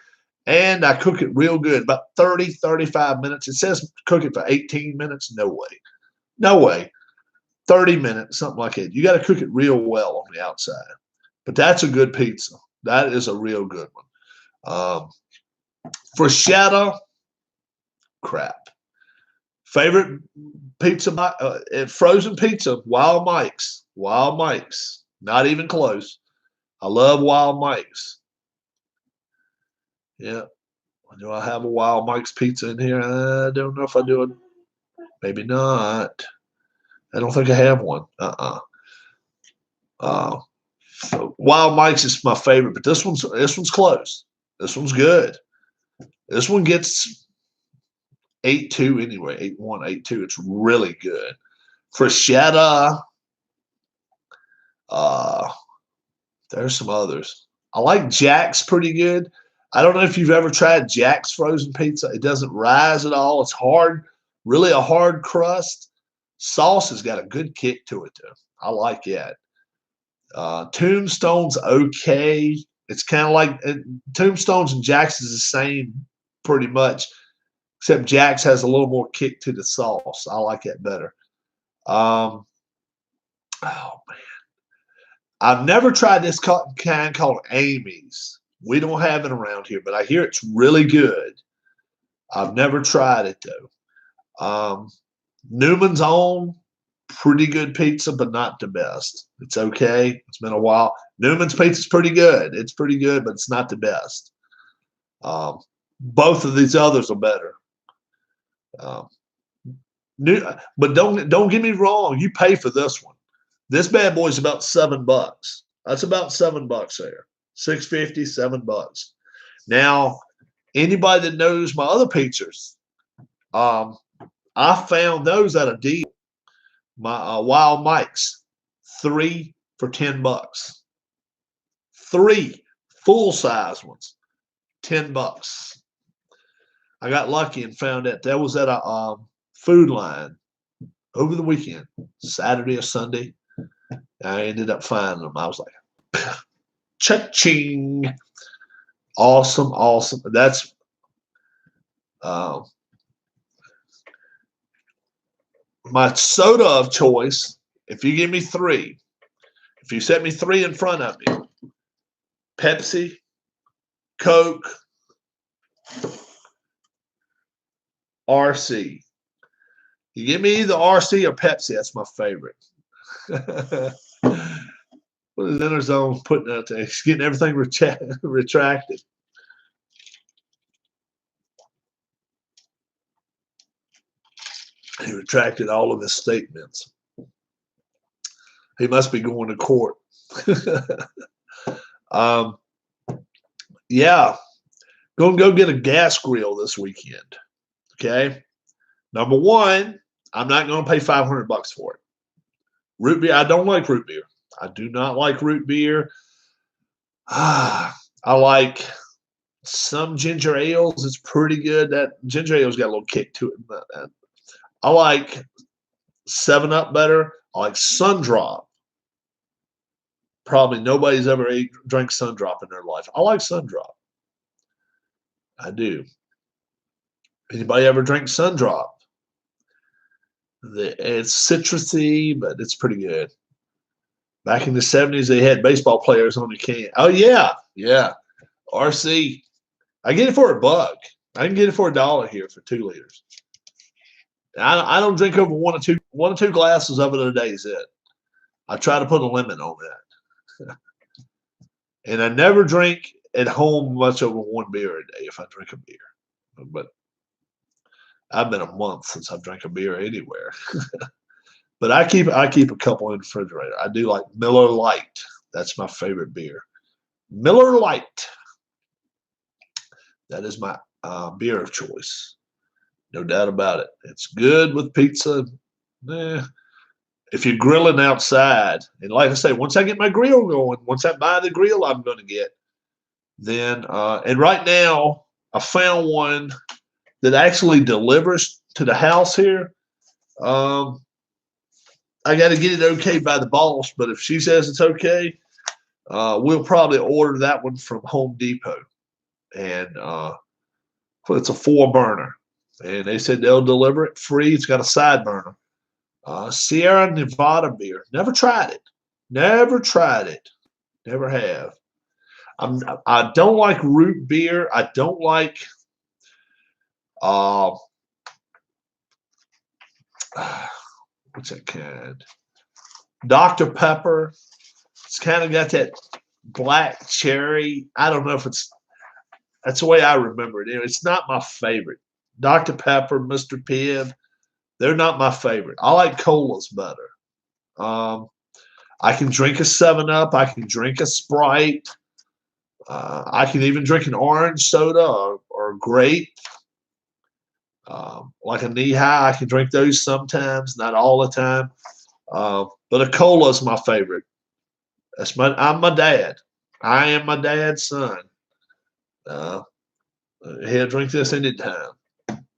and I cook it real good, about 30, 35 minutes. It says cook it for 18 minutes. No way. No way. 30 minutes, something like that. You got to cook it real well on the outside. But that's a good pizza. That is a real good one. Freschetta, crap. Favorite pizza, frozen pizza, Wild Mike's. Wild Mike's. Not even close. I love Wild Mike's. Yeah. Do I have a Wild Mike's pizza in here? I don't know if I do it. Maybe not. I don't think I have one. So Wild Mike's is my favorite, but this one's close. This one's good. This one gets 8.2 anyway. 8.1, 8.2. It's really good. Freschetta. There's some others. I like Jack's pretty good. I don't know if you've ever tried Jack's frozen pizza. It doesn't rise at all. It's hard, really a hard crust. Sauce has got a good kick to it, though. I like that. Tombstone's okay. It's kind of like Tombstone's and Jack's is the same pretty much, except Jack's has a little more kick to the sauce. I like that better. Oh, man. I've never tried this kind called Amy's. We don't have it around here, but I hear it's really good. I've never tried it, though. Newman's Own, pretty good pizza, but not the best. It's okay. It's been a while. Newman's Pizza's pretty good. It's pretty good, but it's not the best. Both of these others are better. But don't get me wrong. You pay for this one. This bad boy is about $7. That's about $7 there. $6.50, $7. Now, anybody that knows my other pizzas, I found those at a deal. My Wild Mike's, 3 for $10. 3 full-size ones, $10. I got lucky and found that was at a Food Line over the weekend, Saturday or Sunday. I ended up finding them. I was like, cha-ching. Awesome. That's my soda of choice. If you give me 3, if you set me 3 in front of me, Pepsi, Coke, RC. You give me either RC or Pepsi, that's my favorite. What is Interzone putting out there? He's getting everything retracted. He retracted all of his statements. He must be going to court. Yeah. Going to go get a gas grill this weekend. Okay. Number one, I'm not going to pay $500 for it. Root beer. I don't like root beer. I do not like root beer. I like some ginger ales. It's pretty good. That ginger ale's got a little kick to it. I like 7-Up better. I like Sundrop. Probably nobody's ever drank Sundrop in their life. I like Sundrop. I do. Anybody ever drink Sundrop? It's citrusy, but it's pretty good. Back in the 70s, they had baseball players on the can. Oh, yeah. Yeah. RC. I get it for $1. I can get it for $1 here for 2 liters. I don't drink over one or two glasses of it a day is it. I try to put a limit on that. And I never drink at home much over 1 beer a day if I drink a beer. But I've been a month since I've drank a beer anywhere. But I keep a couple in the refrigerator. I do like Miller Lite. That's my favorite beer. Miller Lite. That is my beer of choice. No doubt about it. It's good with pizza. If you're grilling outside, and like I say, once I get my grill going, once I buy the grill I'm going to get, then and right now I found one that actually delivers to the house here. I got to get it okay by the boss, but if she says it's okay, we'll probably order that one from Home Depot. And it's a 4-burner. And they said they'll deliver it free. It's got a side burner. Sierra Nevada beer. Never tried it. Never tried it. Never have. I don't like root beer. I don't like what's that kind? Dr. Pepper. It's kind of got that black cherry. I don't know if that's the way I remember it. It's not my favorite. Dr. Pepper, Mr. Pibb, they're not my favorite. I like colas better. I can drink a 7-Up. I can drink a Sprite. I can even drink an orange soda or grape. Like a knee-high, I can drink those sometimes, not all the time. But a cola is my favorite. I'm my dad. I am my dad's son. He'll drink this anytime.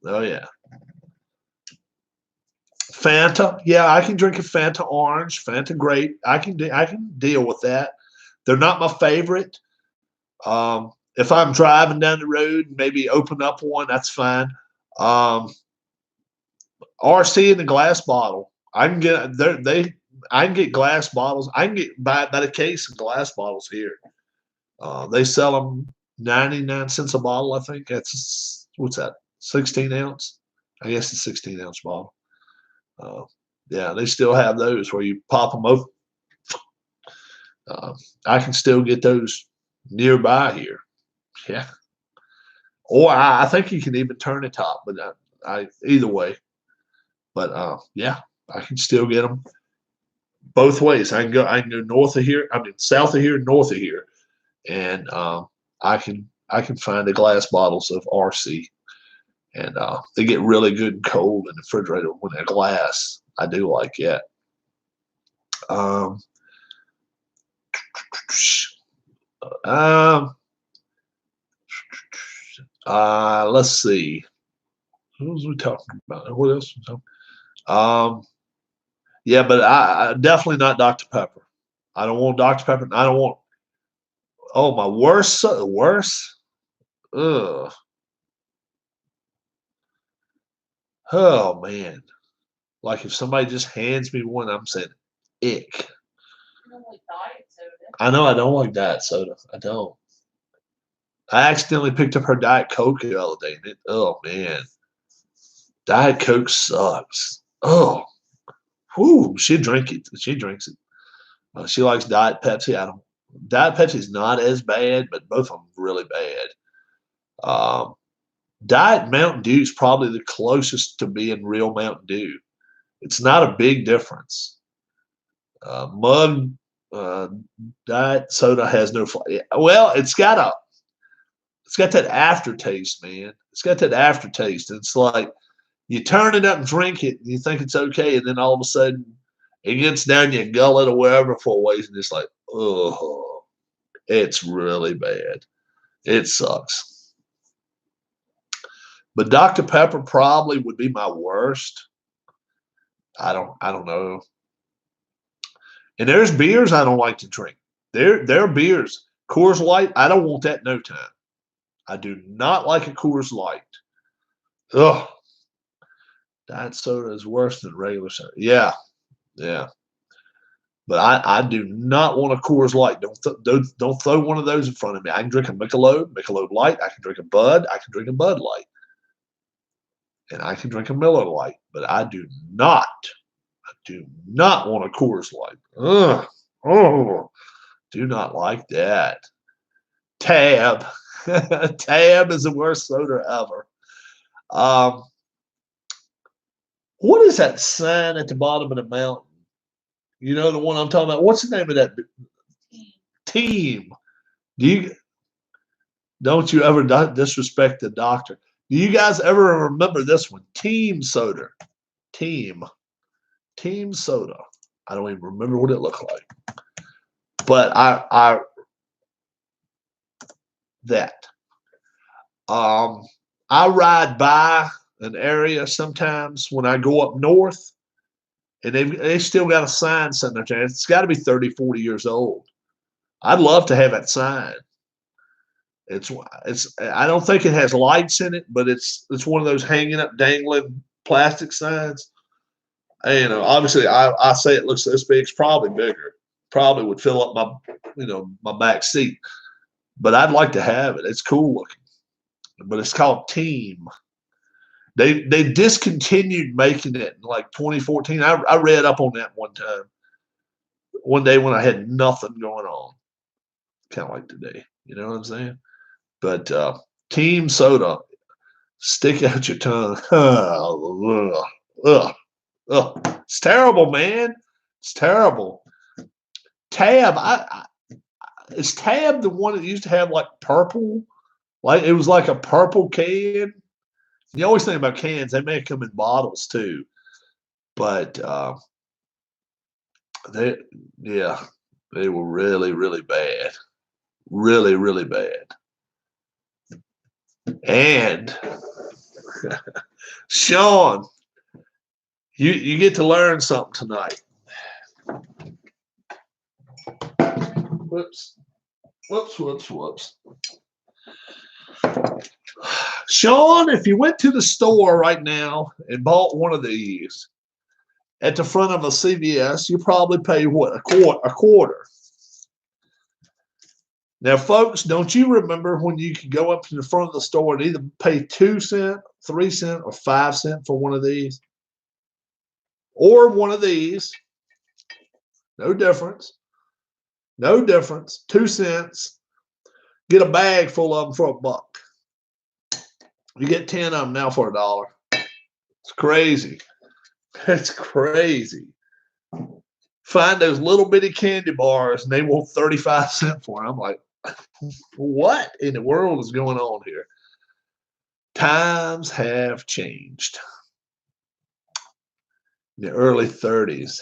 Oh yeah. Fanta, yeah, I can drink a Fanta orange, Fanta grape. I can deal with that. They're not my favorite. If I'm driving down the road, maybe open up one. That's fine. RC in the glass bottle. I can get I can get glass bottles. I can get buy the case of glass bottles here. They sell them 99 cents a bottle. I think that's what's that? 16 ounce. I guess it's 16-ounce bottle. Yeah, they still have those where you pop them open. I can still get those nearby here. Yeah. Or I think you can even turn the top, but I either way. But yeah, I can still get them both ways. I can go north of here. I mean, south of here, north of here, and I can find the glass bottles of RC, and they get really good and cold in the refrigerator when they're glass. I do like that. Let's see. Who was we talking about? What else? Yeah, but I definitely not Dr. Pepper. I don't want Dr. Pepper. I don't want. Oh, my worst. Ugh. Oh man. Like if somebody just hands me one, I'm saying, ick. I know I don't like diet soda. I don't. I accidentally picked up her Diet Coke the other day, and oh man, Diet Coke sucks. Oh, whoo, she drinks it. She likes Diet Pepsi. I don't. Diet Pepsi is not as bad, but both of them really bad. Diet Mountain Dew is probably the closest to being real Mountain Dew. It's not a big difference. Mug diet soda has no flavor. Well, it's got that aftertaste, man. It's got that aftertaste. It's like you turn it up and drink it, and you think it's okay, and then all of a sudden it gets down your gullet or wherever for a ways, and it's like, oh, it's really bad. It sucks. But Dr. Pepper probably would be my worst. I don't know. And there's beers I don't like to drink. There are beers. Coors Light, I don't want that no time. I do not like a Coors Light. Ugh. Diet soda is worse than regular soda. Yeah. Yeah. But I do not want a Coors Light. Don't throw one of those in front of me. I can drink a Michelob Light. I can drink a Bud. I can drink a Bud Light. And I can drink a Miller Light. But I do not want a Coors Light. Ugh. Oh, do not like that. Tab. Tab is the worst soda ever. What is that sign at the bottom of the mountain? You know the one I'm talking about? What's the name of that? Team. Don't you ever disrespect the doctor. Do you guys ever remember this one? Team soda. Team soda. I don't even remember what it looked like. But I ride by an area sometimes when I go up north, and they still got a sign sitting there. It's got to be 30, 40 years old. I'd love to have that sign. It's I don't think it has lights in it, but it's one of those hanging up, dangling plastic signs. And, you know, obviously I say it looks this big. It's probably bigger. Probably would fill up my back seat. But I'd like to have it. It's cool looking. But it's called Team. They discontinued making it in like 2014. I read up on that one day when I had nothing going on, kind of like today. You know what I'm saying? But Team Soda, stick out your tongue. It's terrible, man. It's terrible. Tab, is Tab the one that used to have like purple? Like it was like a purple can. You always think about cans; they may come in bottles too. But they were really, really bad, really, really bad. And Sean, you get to learn something tonight. Whoops. Sean, if you went to the store right now and bought one of these at the front of a CVS, you probably pay what, a quarter. Now, folks, don't you remember when you could go up to the front of the store and either pay 2 cents, 3 cents, or 5 cents for one of these? Or one of these. No difference. 2 cents. Get a bag full of them for $1. You get 10 of them now for $1. It's crazy. It's crazy. Find those little bitty candy bars and they want 35 cents for them. I'm like, what in the world is going on here? Times have changed. In the early 30s.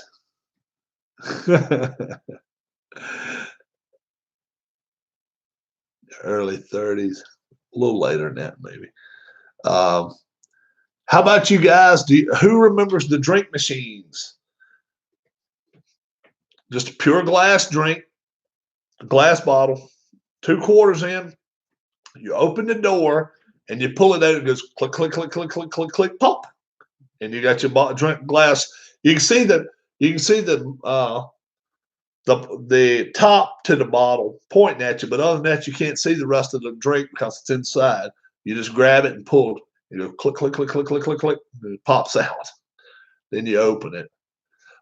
Early 30s. A little later than that, maybe. How about you guys? Who remembers the drink machines? Just a pure glass drink, a glass bottle, 2 quarters in. You open the door and you pull it out. It goes click, click, click, click, click, click, click, pop, and you got your drink glass. You can see the top to the bottle pointing at you, but other than that, you can't see the rest of the drink because it's inside. You just grab it and pull. You go click, click, click, click, click, click, click, and it pops out. Then you open it.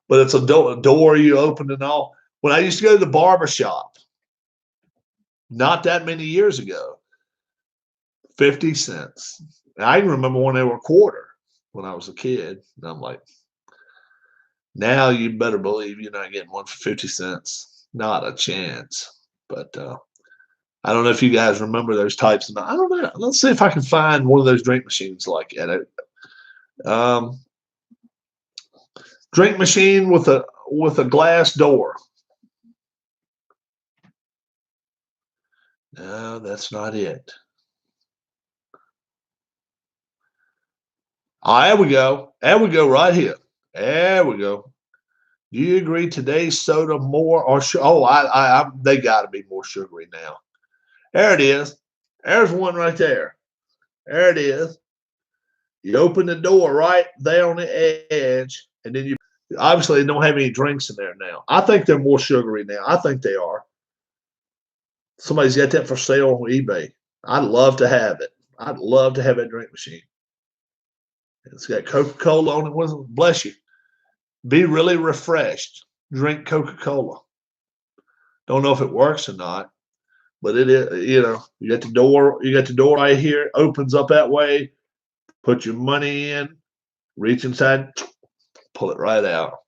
But it's a door you open and all. When I used to go to the barber shop, not that many years ago, 50 cents. And I can remember when they were a quarter when I was a kid. And I'm like, now you better believe you're not getting one for 50 cents. Not a chance. But I don't know if you guys remember those types. I don't know. Let's see if I can find one of those drink machines like that. Drink machine with a glass door. No, that's not it. Oh, there we go. There we go right here. There we go. Do you agree today's soda more or they got to be more sugary now. There it is. There's one right there. There it is. You open the door right there on the edge, and then Obviously, they don't have any drinks in there now. I think they're more sugary now. I think they are. Somebody's got that for sale on eBay. I'd love to have it. I'd love to have that drink machine. It's got Coca-Cola on it. Bless you. Be really refreshed. Drink Coca-Cola. Don't know if it works or not, but it is. You know, you got the door. You got the door right here. It opens up that way. Put your money in. Reach inside. Pull it right out.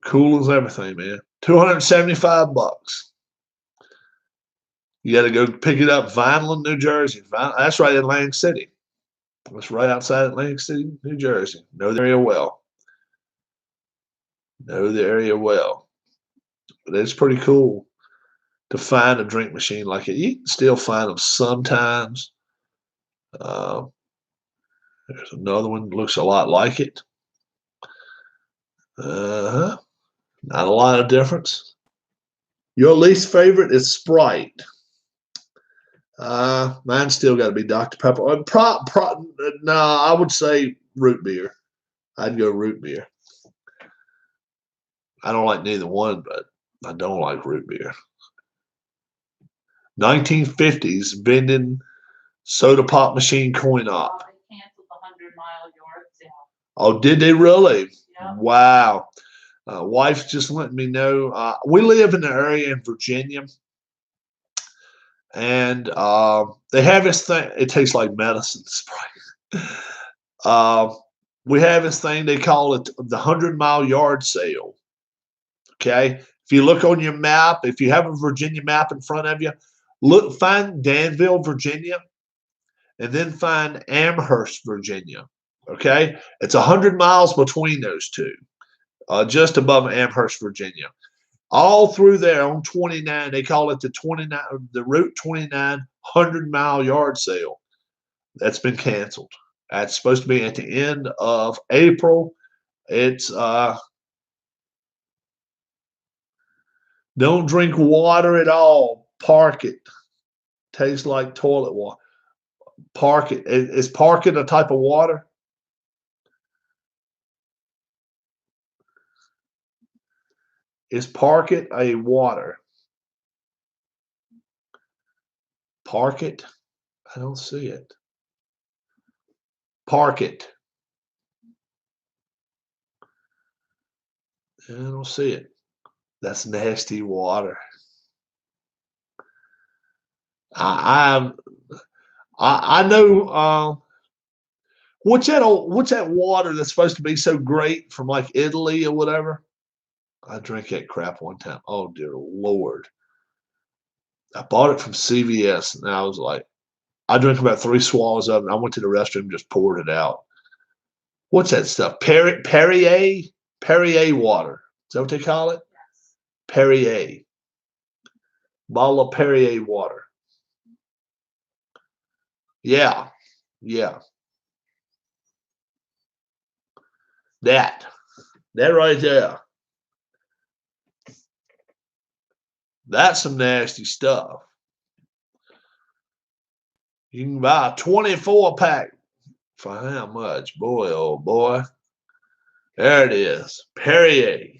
Cool as everything, man. $275. You got to go pick it up, Vineland, New Jersey. That's right in Atlantic City. That's right outside Atlantic City, New Jersey. Know the area well. Know the area well. But it's pretty cool to find a drink machine like it. You can still find them sometimes. There's another one that looks a lot like it. Not a lot of difference. Your least favorite is Sprite. Mine's still got to be Dr. Pepper. No, I would say root beer. I'd go root beer. I don't like neither one, but I don't like root beer. 1950s vending soda pop machine coin op. They canceled the 100-mile yard sale. Oh, did they really? Yeah. Wow. Wife's just letting me know. We live in the area in Virginia. And they have this thing. It tastes like medicine spray. We have this thing. They call it the 100-mile yard sale. Okay. If you look on your map, if you have a Virginia map in front of you, find Danville, Virginia, and then find Amherst, Virginia. Okay. It's 100 miles between those two, just above Amherst, Virginia. All through there on 29, they call it the Route 29 100-mile yard sale. That's been canceled. That's supposed to be at the end of April. It's don't drink water at all. Park it. Tastes like toilet water. Park it. Is Park it a type of water? Is Park it a water? Park it? I don't see it. Park it. I don't see it. That's nasty water. I know. What's that water that's supposed to be so great from like Italy or whatever? I drank that crap one time. Oh dear Lord! I bought it from CVS, and I was like, I drank about 3 swallows of it. And I went to the restroom, and just poured it out. What's that stuff? Perrier water. Is that what they call it? Yes. Perrier. Bottle of Perrier water. Yeah. That right there. That's some nasty stuff. You can buy a 24-pack for how much? Boy, oh boy. There it is. Perrier.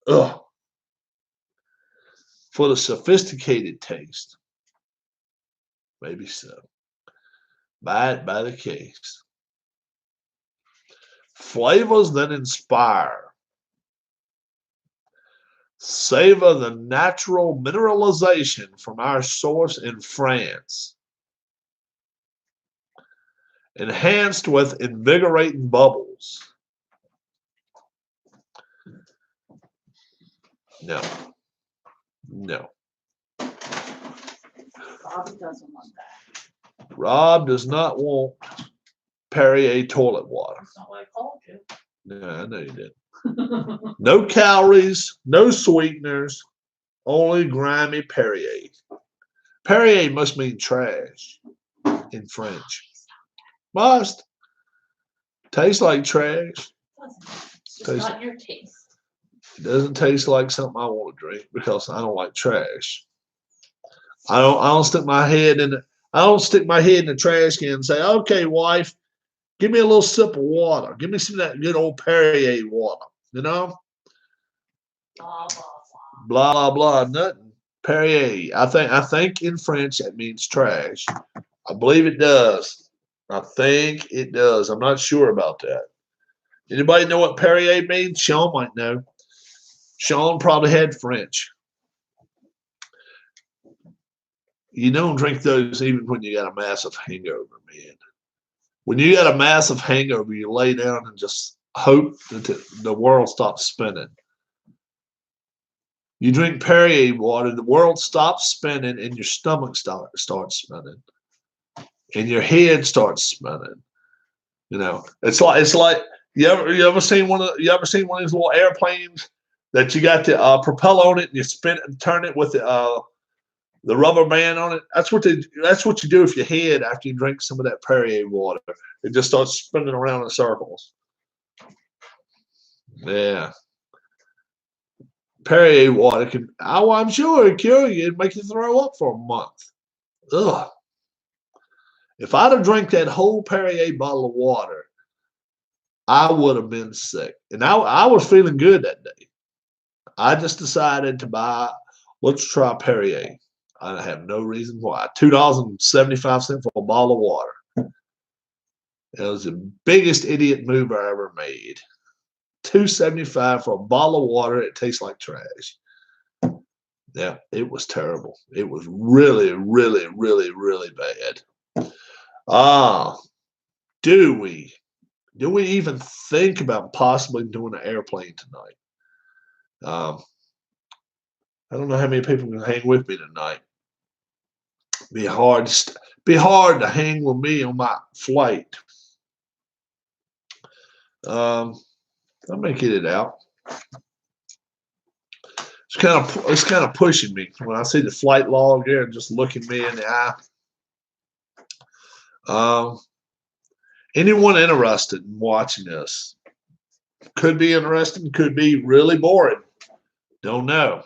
Ugh. For the sophisticated taste. Maybe so. Buy it by the case. Flavors that inspire. Savor the natural mineralization from our source in France. Enhanced with invigorating bubbles. No. Rob doesn't want that. Rob does not want Perrier toilet water. That's not what I called you. No, I know you did. No calories, no sweeteners, only grimy Perrier. Perrier must mean trash in French. Must. Tastes like trash. It's just not your taste. It doesn't taste like something I want to drink because I don't like trash. I don't stick my head in the trash can and say, okay, wife, give me a little sip of water. Give me some of that good old Perrier water. You know, Blah, blah, blah. blah blah blah. Nothing. Perrier. I think in French that means trash. I believe it does. I think it does. I'm not sure about that. Anybody know what Perrier means? Sean might know. Sean probably had French. You don't drink those even when you got a massive hangover, man. When you got a massive hangover, you lay down and just hope that the world stops spinning. You drink Perrier water, the world stops spinning, and your stomach starts spinning, and your head starts spinning. You know, it's like you ever seen one of these little airplanes that you got the propeller on it and you spin it and turn it with the rubber band on it. That's what you do with your head after you drink some of that Perrier water. It just starts spinning around in circles. Yeah. Perrier water can, I'm sure, it cure you and make you throw up for a month. Ugh. If I'd have drank that whole Perrier bottle of water, I would have been sick. And I was feeling good that day. I just decided to let's try Perrier. I have no reason why. $2.75 for a bottle of water. It was the biggest idiot move I ever made. $2.75 for a bottle of water. It tastes like trash. Yeah, it was terrible. It was really, really, really, really bad. Do we even think about possibly doing an airplane tonight? I don't know how many people can hang with me tonight. Be hard to hang with me on my flight. I may get it out. It's kind of pushing me when I see the flight log there and just looking me in the eye. Anyone interested in watching this? Could be interesting, could be really boring. Don't know.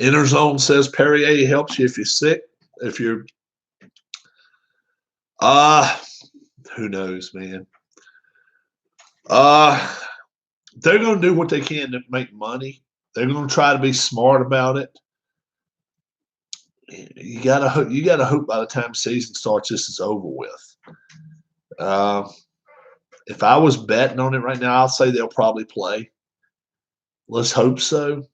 Interzone says Perrier helps you if you're sick. If you're who knows, man. They're gonna do what they can to make money. They're gonna try to be smart about it. You gotta hope by the time season starts, this is over with. If I was betting on it right now, I'll say they'll probably play. Let's hope so.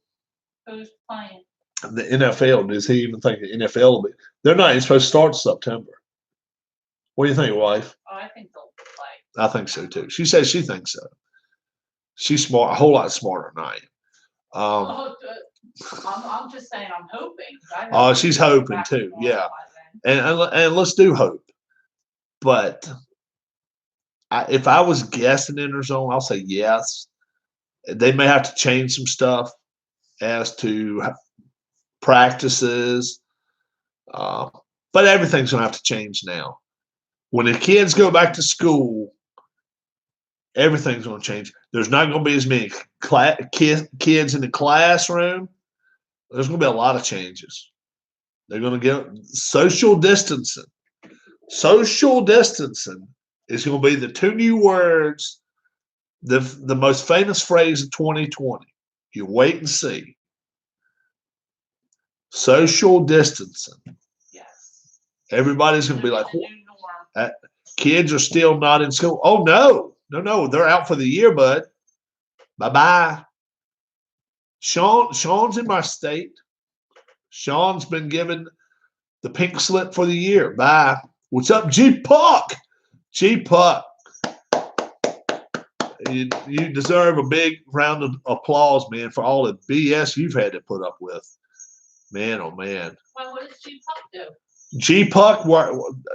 Who's playing? The NFL, does he even think the NFL will be? They're not even supposed to start in September. What do you think, wife? Oh, I think they'll play. I think so too. She says she thinks so. She's smart, a whole lot smarter than I am. I'm just saying, I'm hoping. Oh, she's hoping too. Yeah, and let's do hope. But if I was guessing Interzone, I'll say yes. They may have to change some stuff as to practices, but everything's going to have to change now. When the kids go back to school, everything's going to change. There's not going to be as many kids in the classroom. There's going to be a lot of changes. They're going to get social distancing. Social distancing is going to be the two new words, the most famous phrase of 2020. You wait and see. Social distancing. Yes. Everybody's going to be like, kids are still not in school. Oh, no, they're out for the year, bud. Bye-bye. Sean's in my state. Sean's been given the pink slip for the year. Bye. What's up, G-Puck? G-Puck. You deserve a big round of applause, man, for all the BS you've had to put up with. Man, oh, man. Well, what does G-Puck do? G-Puck,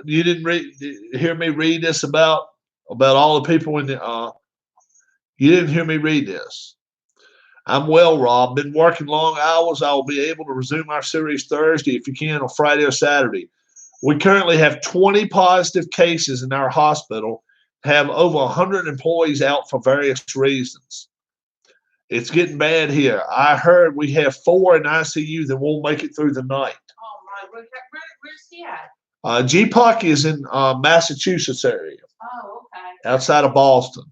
you didn't hear me read this about all the people in the you didn't hear me read this. I'm well, Rob. Been working long hours. I will be able to resume our series Thursday if you can, on Friday or Saturday. We currently have 20 positive cases in our hospital, have over 100 employees out for various reasons. It's getting bad here. I heard we have 4 in ICU that won't make it through the night. Oh, my. Where's he at? GPUC is in Massachusetts area, Oh, okay. outside of Boston.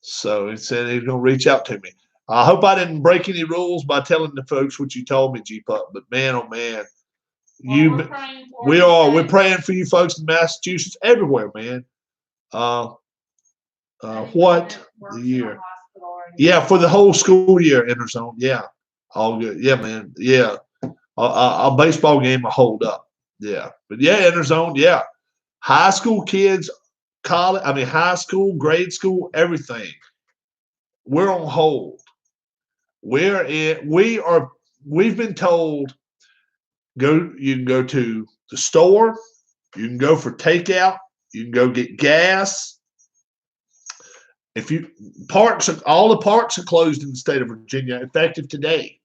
So he said he's going to reach out to me. I hope I didn't break any rules by telling the folks what you told me, GPUC. But man, oh man, Well, we're praying for we you, are. We're Jay. praying for you folks in Massachusetts, everywhere, man. Anybody What that works the in a year? hospital or Yeah, for the whole school year, Interzone. Yeah, all good. Yeah, man. Yeah, a baseball game will hold up. Yeah, but yeah, Interzone. Yeah, high school kids, college. I mean, high school, grade school, everything. We're on hold. We're in. We are. We've been told go. You can go to the store. You can go for takeout. You can go get gas. If you all the parks are closed in the state of Virginia, effective today.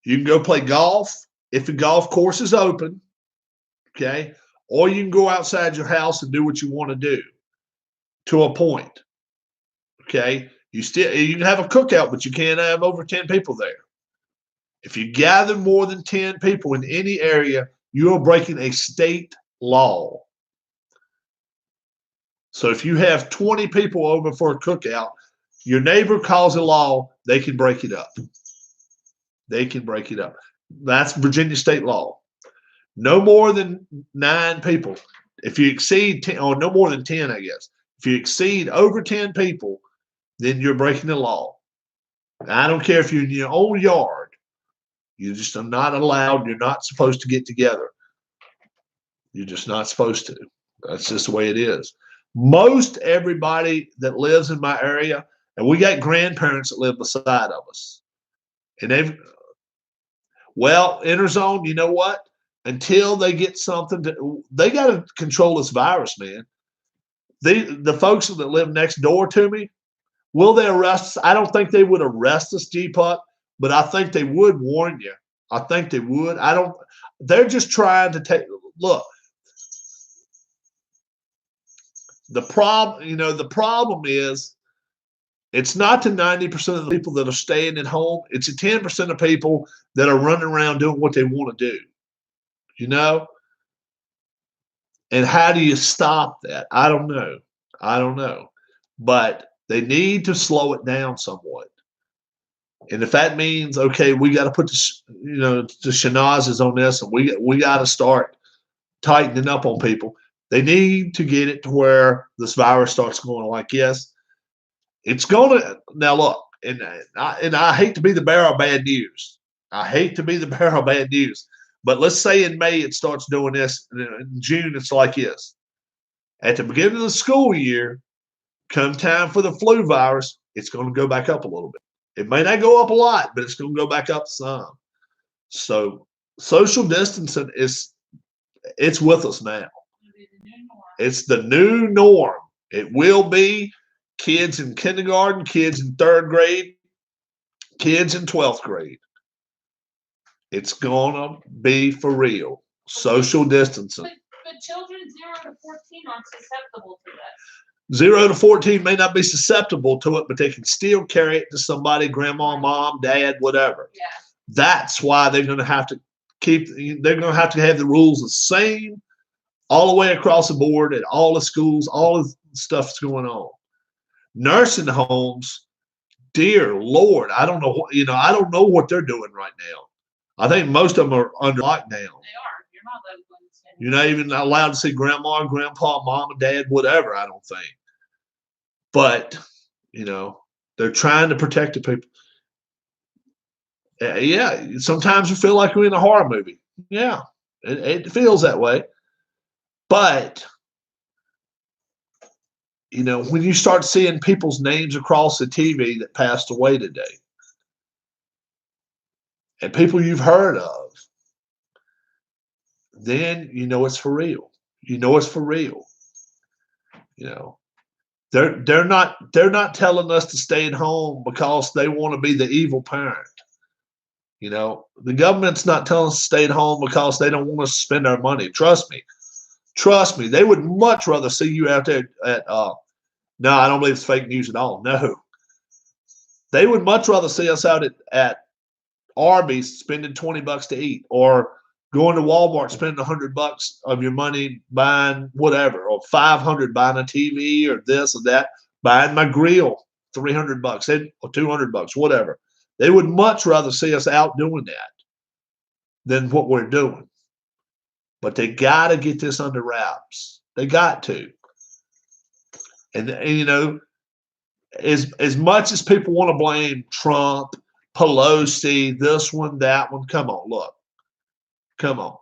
You can go play golf if the golf course is open, okay? Or you can go outside your house and do what you want to do to a point, okay? You can have a cookout, but you can't have over 10 people there. If you gather more than 10 people in any area, you are breaking a state law. So if you have 20 people over for a cookout, your neighbor calls a law, they can break it up. They can break it up. That's Virginia state law. No more than 9 people. If you exceed 10, or no more than 10, I guess. If you exceed over 10 people, then you're breaking the law. I don't care if you're in your own yard. You just are not allowed. You're not supposed to get together. You're just not supposed to. That's just the way it is. Most everybody that lives in my area, and we got grandparents that live beside of us, and Interzone, you know what? Until they get something they got to control this virus, man. The folks that live next door to me, will they arrest us? I don't think they would arrest us, GPUC, but I think they would warn you. I think they would. They're just trying to look. The problem is it's not the 90% of the people that are staying at home. It's the 10% of people that are running around doing what they want to do. You know? And how do you stop that? I don't know. But they need to slow it down somewhat. And if that means, okay, we got to put the shenanigans on this, and we got to start tightening up on people. They need to get it to where this virus starts going like, yes, it's going to. Now, look, and I hate to be the bearer of bad news. But let's say in May it starts doing this. In June, it's like this. At the beginning of the school year, come time for the flu virus, it's going to go back up a little bit. It may not go up a lot, but it's going to go back up some. So social distancing it's with us now. It's the new norm. It will be kids in kindergarten, kids in 3rd grade, kids in 12th grade. It's gonna be for real. Social distancing. But children 0 to 14 aren't susceptible to that. 0 to 14 may not be susceptible to it, but they can still carry it to somebody, grandma, mom, dad, whatever. Yeah. That's why they're going to have to have the rules the same all the way across the board at all the schools, all the stuff that's going on. Nursing homes, dear Lord, I don't know what they're doing right now. I think most of them are under lockdown. They are. You're not allowed to go in. You're not even allowed to see grandma, grandpa, mom, and dad, whatever, I don't think. But, they're trying to protect the people. Yeah, sometimes you feel like we're in a horror movie. Yeah, it feels that way. But, when you start seeing people's names across the TV that passed away today, and people you've heard of, then it's for real. It's for real. They're not telling us to stay at home because they want to be the evil parent. The government's not telling us to stay at home because they don't want us to spend our money. Trust me, they would much rather see you out there at no, I don't believe it's fake news at all. No. They would much rather see us out at Arby's spending $20 to eat, or going to Walmart, spending $100 of your money buying whatever, or 500 buying a TV or this or that, buying my grill, $300 or $200, whatever. They would much rather see us out doing that than what we're doing. But they got to get this under wraps. They got to. And you know, as much as people want to blame Trump, Pelosi, this one, that one, come on, look. Come on.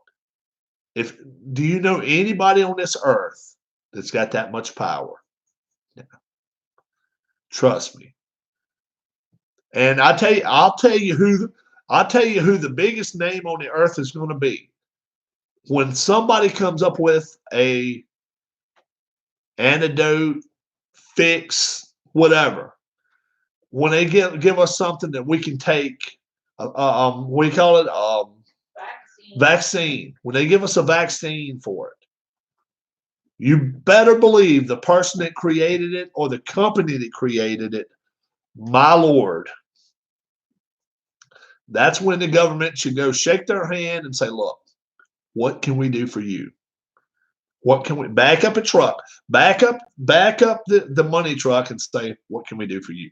Do you know anybody on this earth that's got that much power? No. Trust me. And I'll tell you who the biggest name on the earth is going to be. When somebody comes up with a antidote, fix, whatever, when they give us something that we can take, we call it vaccine. When they give us a vaccine for it, you better believe the person that created it or the company that created it, my Lord, that's when the government should go shake their hand and say, look, what can we do for you? What can we back up a truck, back up the money truck and say, what can we do for you?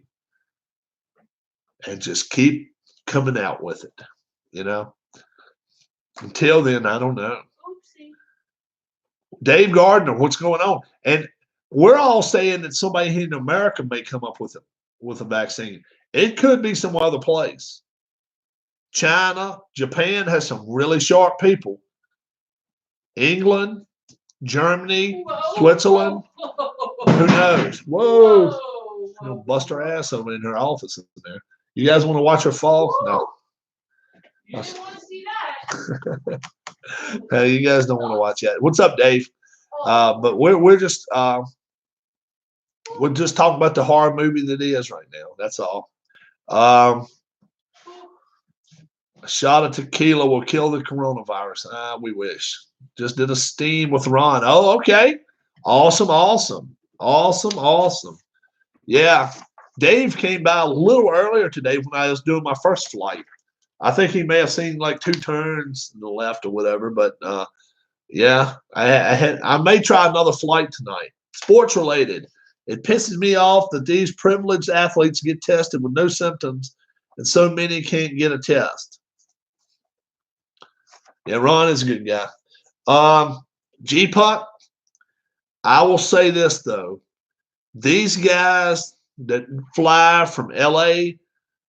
And just keep coming out with it, you know? Until then, I don't know. Dave Gardner, what's going on? And we're all saying that somebody here in America may come up with a vaccine. It could be some other place. China, Japan has some really sharp people. England, Germany, Switzerland. Who knows? Whoa. We'll bust her ass over in her office in there. You guys want to watch her fall? No. You didn't want to see that. Hey, you guys don't want to watch that. What's up, Dave? But we're just talking about the horror movie that is right now. That's all. A shot of tequila will kill the coronavirus. We wish. Just did a steam with Ron. Oh, okay. Awesome. Yeah. Dave came by a little earlier today when I was doing my first flight. I think he may have seen like 2 turns to the left or whatever, but yeah, I may try another flight tonight. Sports related. It pisses me off that these privileged athletes get tested with no symptoms and so many can't get a test. Yeah, Ron is a good guy. G-Puck, I will say this though. These guys that fly from LA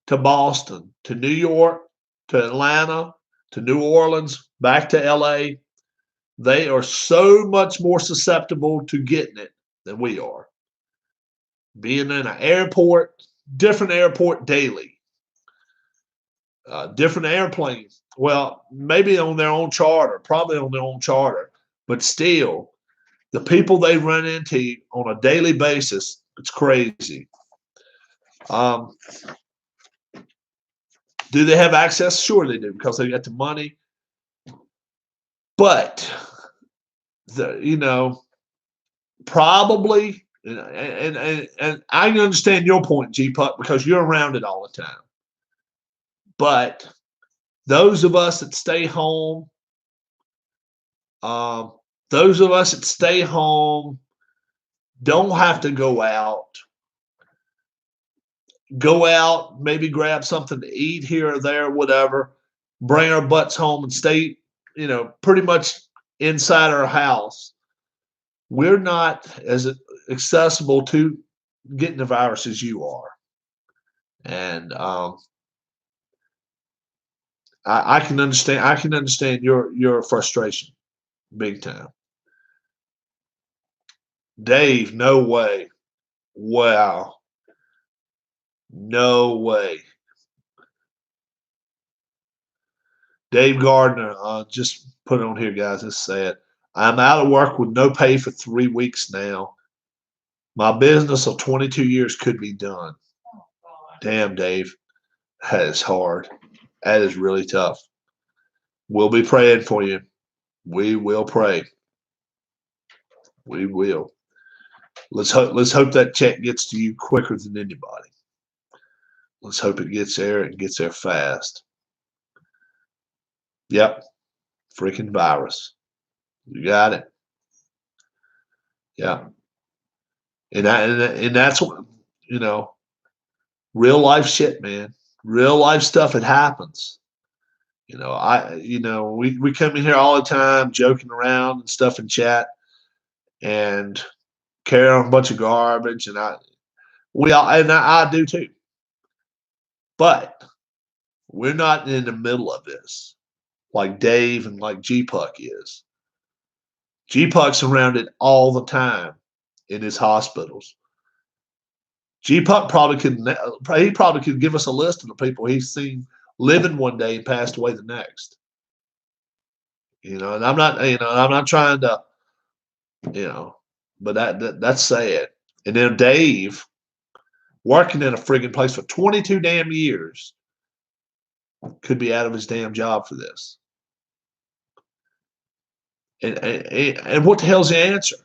to Boston, to New York, to Atlanta, to New Orleans, back to LA, they are so much more susceptible to getting it than we are. Being in an airport, different airport daily, different airplanes. Well, maybe on their own charter, probably on their own charter, but still, the people they run into on a daily basis, it's crazy. Do they have access? Sure they do, because they got the money. But probably, and I can understand your point, G-Puck, because you're around it all the time. But those of us that stay home, don't have to go out. Go out, maybe grab something to eat here or there, whatever. Bring our butts home and stay, pretty much inside our house. We're not as accessible to getting the virus as you are. And I can understand. I can understand your frustration, big time. Dave, no way. Wow. No way. Dave Gardner, just put it on here, guys. It's sad. I'm out of work with no pay for 3 weeks now. My business of 22 years could be done. Damn, Dave. That is hard. That is really tough. We'll be praying for you. We will pray. We will. Let's hope that check gets to you quicker than anybody. Let's hope it gets there and gets there fast. Yep. freaking virus. You got it. Yeah. And that's what, you know, real life shit, man. Real life stuff. It happens. We come in here all the time joking around and stuff in chat and carry on a bunch of garbage, and I do too. But we're not in the middle of this like Dave and like G-Puck is. G-Puck's surrounded all the time in his hospitals. G-Puck probably could give us a list of the people he's seen living one day and passed away the next. And I'm not trying to, but that's sad. And then Dave, working in a friggin' place for 22 damn years, could be out of his damn job for this. And what the hell's the answer?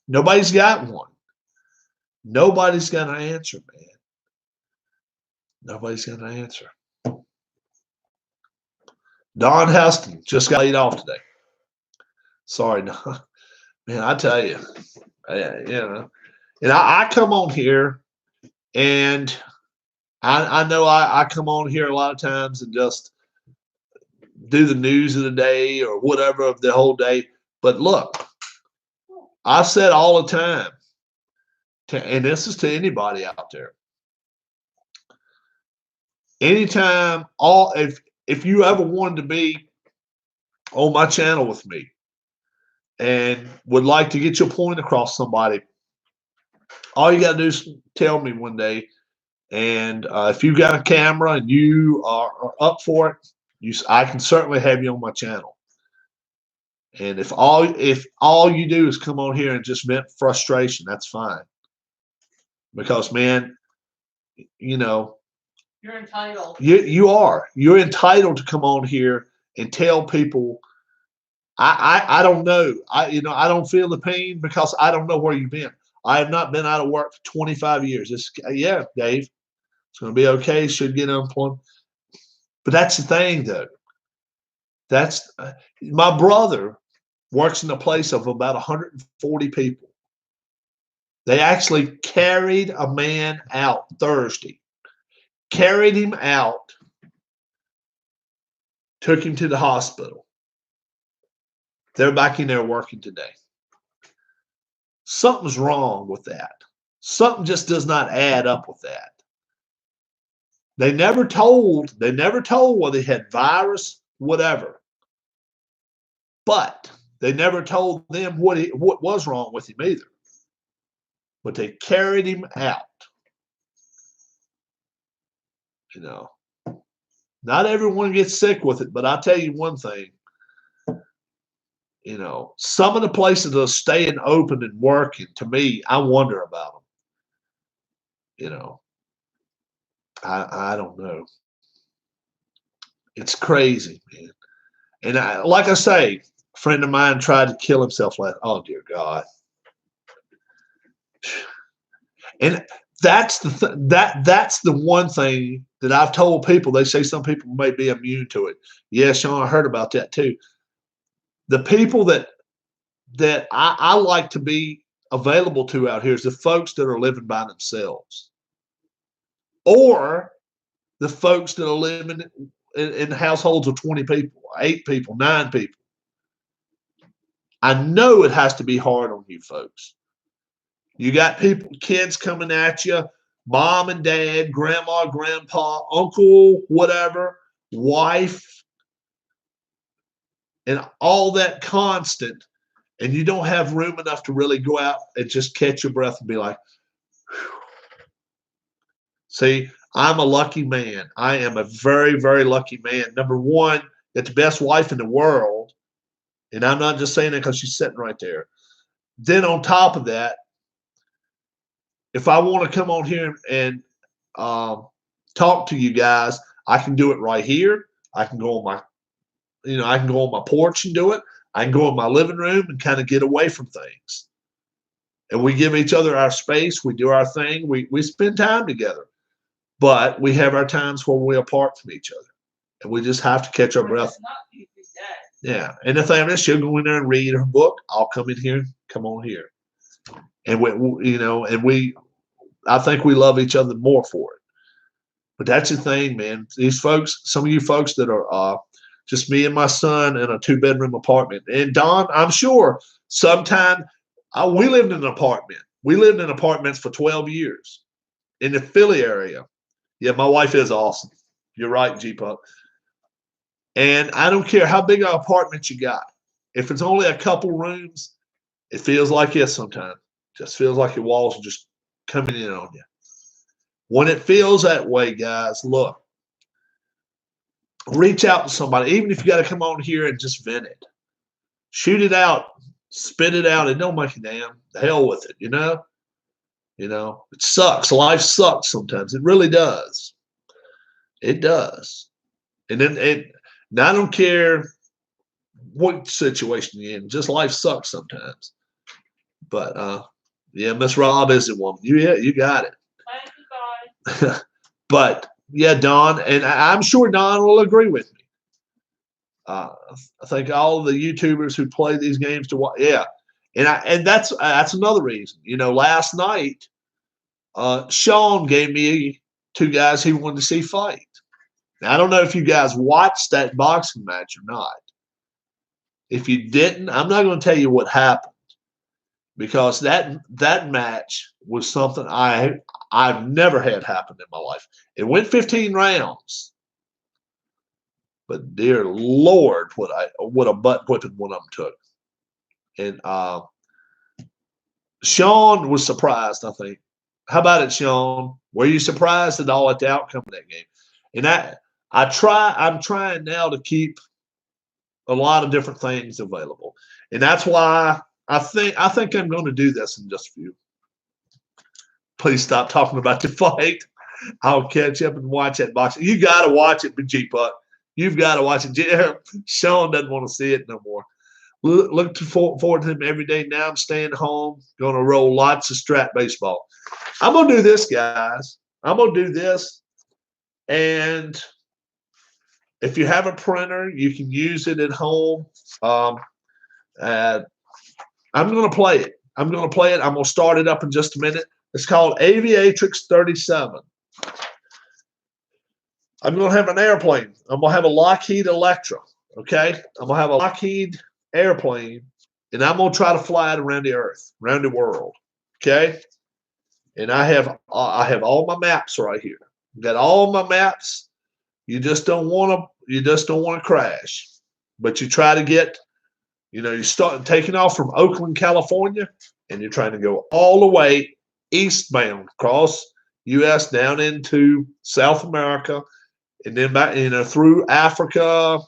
Nobody's got one. Nobody's got an answer, man. Nobody's got an answer. Don Heston just got laid off today. Sorry, Don. Man, I tell you, and I come on here, and I know I come on here a lot of times and just do the news of the day or whatever of the whole day. But look, I've said all the time, and this is to anybody out there. Anytime, if you ever wanted to be on my channel with me and would like to get your point across somebody, all you got to do is tell me one day. And if you got a camera and you are up for it, I can certainly have you on my channel. And if all you do is come on here and just vent frustration, that's fine. Because, man, you're entitled. You're entitled to come on here and tell people. I don't know. I don't feel the pain because I don't know where you've been. I have not been out of work for 25 years. Dave, it's going to be okay. Should get unemployment. But that's the thing, though. That's my brother works in a place of about 140 people. They actually carried a man out Thursday. Carried him out. Took him to the hospital. They're back in there working today. Something's wrong with that. Something just does not add up with that. They never told whether he had virus, whatever. But they never told them what was wrong with him either. But they carried him out. Not everyone gets sick with it, but I'll tell you one thing. Some of the places that are staying open and working, to me, I wonder about them. I don't know. It's crazy, man. And like I say, a friend of mine tried to kill himself last. Oh dear God! And that's that's the one thing that I've told people. They say some people may be immune to it. Yeah, Sean, I heard about that too. The people that I like to be available to out here is the folks that are living by themselves, or the folks that are living in households of 20 people, 8 people, 9 people. I know it has to be hard on you folks. You got kids coming at you, mom and dad, grandma, grandpa, uncle, whatever, wife, and all that constant, and you don't have room enough to really go out and just catch your breath and be like, whew. See, I'm a lucky man. I am a very, very lucky man. Number one, got the best wife in the world, and I'm not just saying that because she's sitting right there. Then on top of that, if I want to come on here and talk to you guys, I can do it right here. I can go on my porch and do it. I can go in my living room and kind of get away from things. And we give each other our space. We do our thing. We spend time together. But we have our times where we're apart from each other. And we just have to catch our breath. Yeah. And the thing is, she'll go in there and read her book. I'll come in here, come on here. And I think we love each other more for it. But that's the thing, man. These folks, some of you folks that are just me and my son in a 2-bedroom apartment. And Don, I'm sure sometime we lived in an apartment. We lived in apartments for 12 years in the Philly area. Yeah, my wife is awesome. You're right, G-Punk. And I don't care how big an apartment you got. If it's only a couple rooms, it feels like this sometimes. Just feels like your walls are just coming in on you. When it feels that way, guys, look, reach out to somebody, even if you got to come on here and just vent it. Shoot it out, spit it out, and don't make a damn hell with it, you know? You know, it sucks. Life sucks sometimes. It really does. It does. And then I don't care what situation you're in, just life sucks sometimes. But yeah, Miss Rob is a woman. You got it. Thank you, guys. But yeah, Don, and I'm sure Don will agree with me. I think all the YouTubers who play these games to watch, yeah, and that's another reason. You know, last night, Sean gave me 2 guys he wanted to see fight. Now, I don't know if you guys watched that boxing match or not. If you didn't, I'm not going to tell you what happened, because that match was something I've never had happen in my life. It went 15 rounds. But dear Lord, what a butt whipping one of them took. And Sean was surprised, I think. How about it, Sean? Were you surprised at all at the outcome of that game? And I'm trying now to keep a lot of different things available. And that's why I think I'm going to do this in just a few. Please stop talking about the fight. I'll catch up and watch that boxing. You got to watch it, G-Puck. You've got to watch it. Sean doesn't want to see it no more. Look forward to him every day. Now I'm staying home, going to roll lots of strap baseball. I'm going to do this, guys. I'm going to do this. And if you have a printer, you can use it at home. I'm going to play it. I'm going to start it up in just a minute. It's called Aviatrix 37. I'm going to have an airplane. I'm going to have a Lockheed Electra, okay? I'm going to have a Lockheed airplane, and I'm going to try to fly it around the earth, around the world, okay? And I have all my maps right here. Got all my maps. You just don't want to crash. But you try to get, you start taking off from Oakland, California, and you're trying to go all the way eastbound across U.S. down into South America, and then back, through Africa,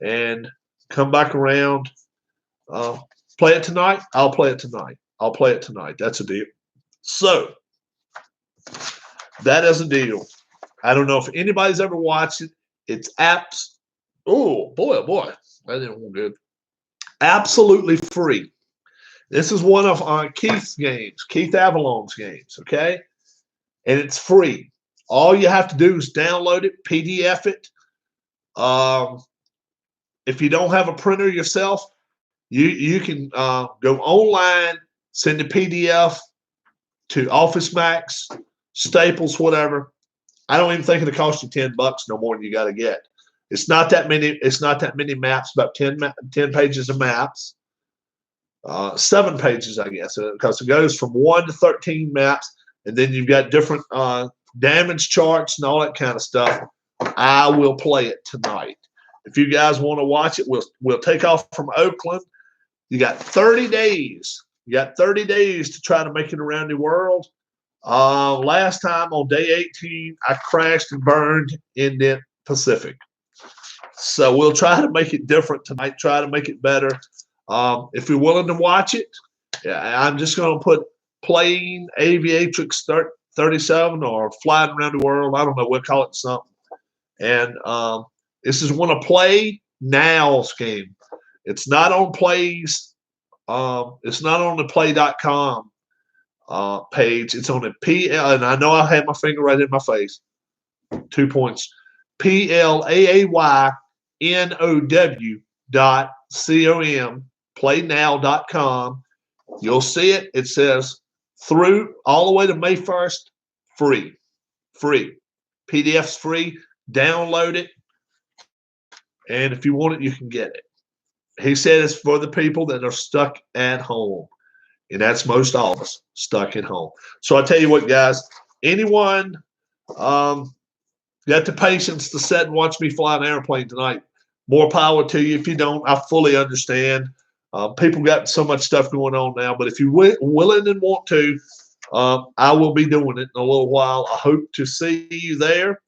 and come back around. Play it tonight? I'll play it tonight. That's a deal. So that is a deal. I don't know if anybody's ever watched it. It's apps. Oh boy, that didn't look good. Absolutely free. This is one of Keith's games, Keith Avalon's games, okay? And it's free. All you have to do is download it, PDF it. If you don't have a printer yourself, you can go online, send the PDF to Office Max, Staples, whatever. I don't even think it'll cost you $10 no more than you got to get. It's not that many. It's not that many maps. About 10 pages of maps. 7 pages, I guess, because it goes from 1 to 13 maps, and then you've got different damage charts and all that kind of stuff. I will play it tonight. If you guys want to watch it, we'll take off from Oakland. You got 30 days. You got 30 days to try to make it around the world. Last time on day 18, I crashed and burned in the Pacific. So we'll try to make it different tonight, try to make it better. If you're willing to watch it, I'm just going to put playing Aviatrix 37 or flying around the world. I don't know. We'll call it something. And this is one of Play Now's game. It's not on Plays. It's not on the play.com page. It's on the PL. And I know I had my finger right in my face. 2 points. PLAAYNOW playnow.com, playnow.com. You'll see it. It says through all the way to May 1st, free. PDF's free. Download it. And if you want it, you can get it. He said it's for the people that are stuck at home. And that's most all of us stuck at home. So I tell you what, guys, anyone got the patience to sit and watch me fly an airplane tonight, more power to you. If you don't, I fully understand. People got so much stuff going on now, but if you're willing and want to, I will be doing it in a little while. I hope to see you there.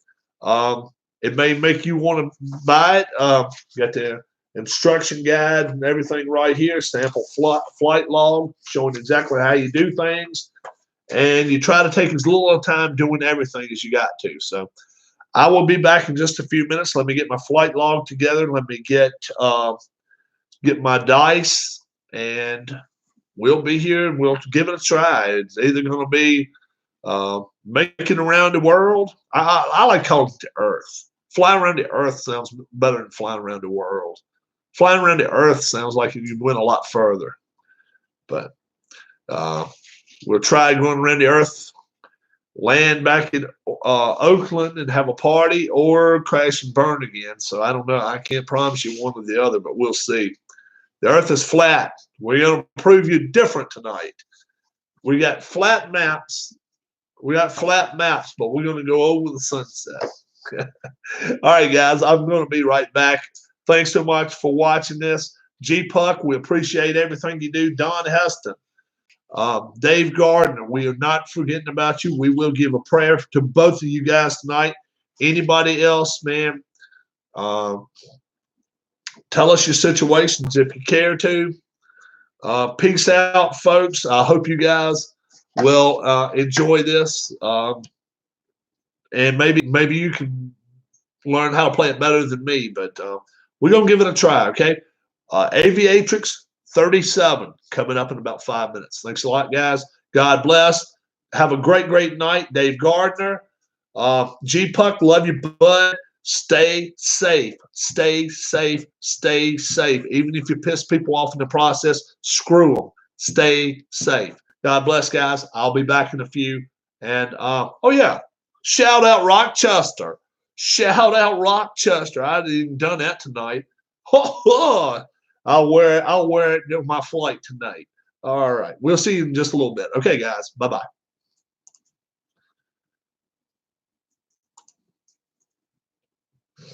It may make you want to buy it. Got the instruction guide and everything right here, sample flight log showing exactly how you do things. And you try to take as little time doing everything as you got to. So I will be back in just a few minutes. Let me get my flight log together. Let me get my dice, and we'll be here and we'll give it a try. It's either going to be making around the world. I like calling it the Earth. Flying around the Earth sounds better than flying around the world. Flying around the Earth sounds like you went a lot further. But we'll try going around the Earth, land back in Oakland and have a party, or crash and burn again. So I don't know. I can't promise you one or the other, but we'll see. The Earth is flat. We're going to prove you different tonight. We got flat maps. But we're going to go over the sunset. All right, guys, I'm going to be right back. Thanks so much for watching this. G Puck, we appreciate everything you do. Don Heston, Dave Gardner, we are not forgetting about you. We will give a prayer to both of you guys tonight. Anybody else, man, tell us your situations if you care to. Peace out, folks. I hope you guys will enjoy this. And maybe you can learn how to play it better than me, but we're going to give it a try, okay? Aviatrix 37 coming up in about 5 minutes. Thanks a lot, guys. God bless. Have a great, great night. Dave Gardner. G Puck, love you, bud. Stay safe. Stay safe. Stay safe. Even if you piss people off in the process, screw them. Stay safe. God bless, guys. I'll be back in a few. And, oh, yeah. Shout out Rochester. Shout out Rochester. I haven't even done that tonight. I'll wear it on my flight tonight. All right. We'll see you in just a little bit. Okay, guys. Bye-bye.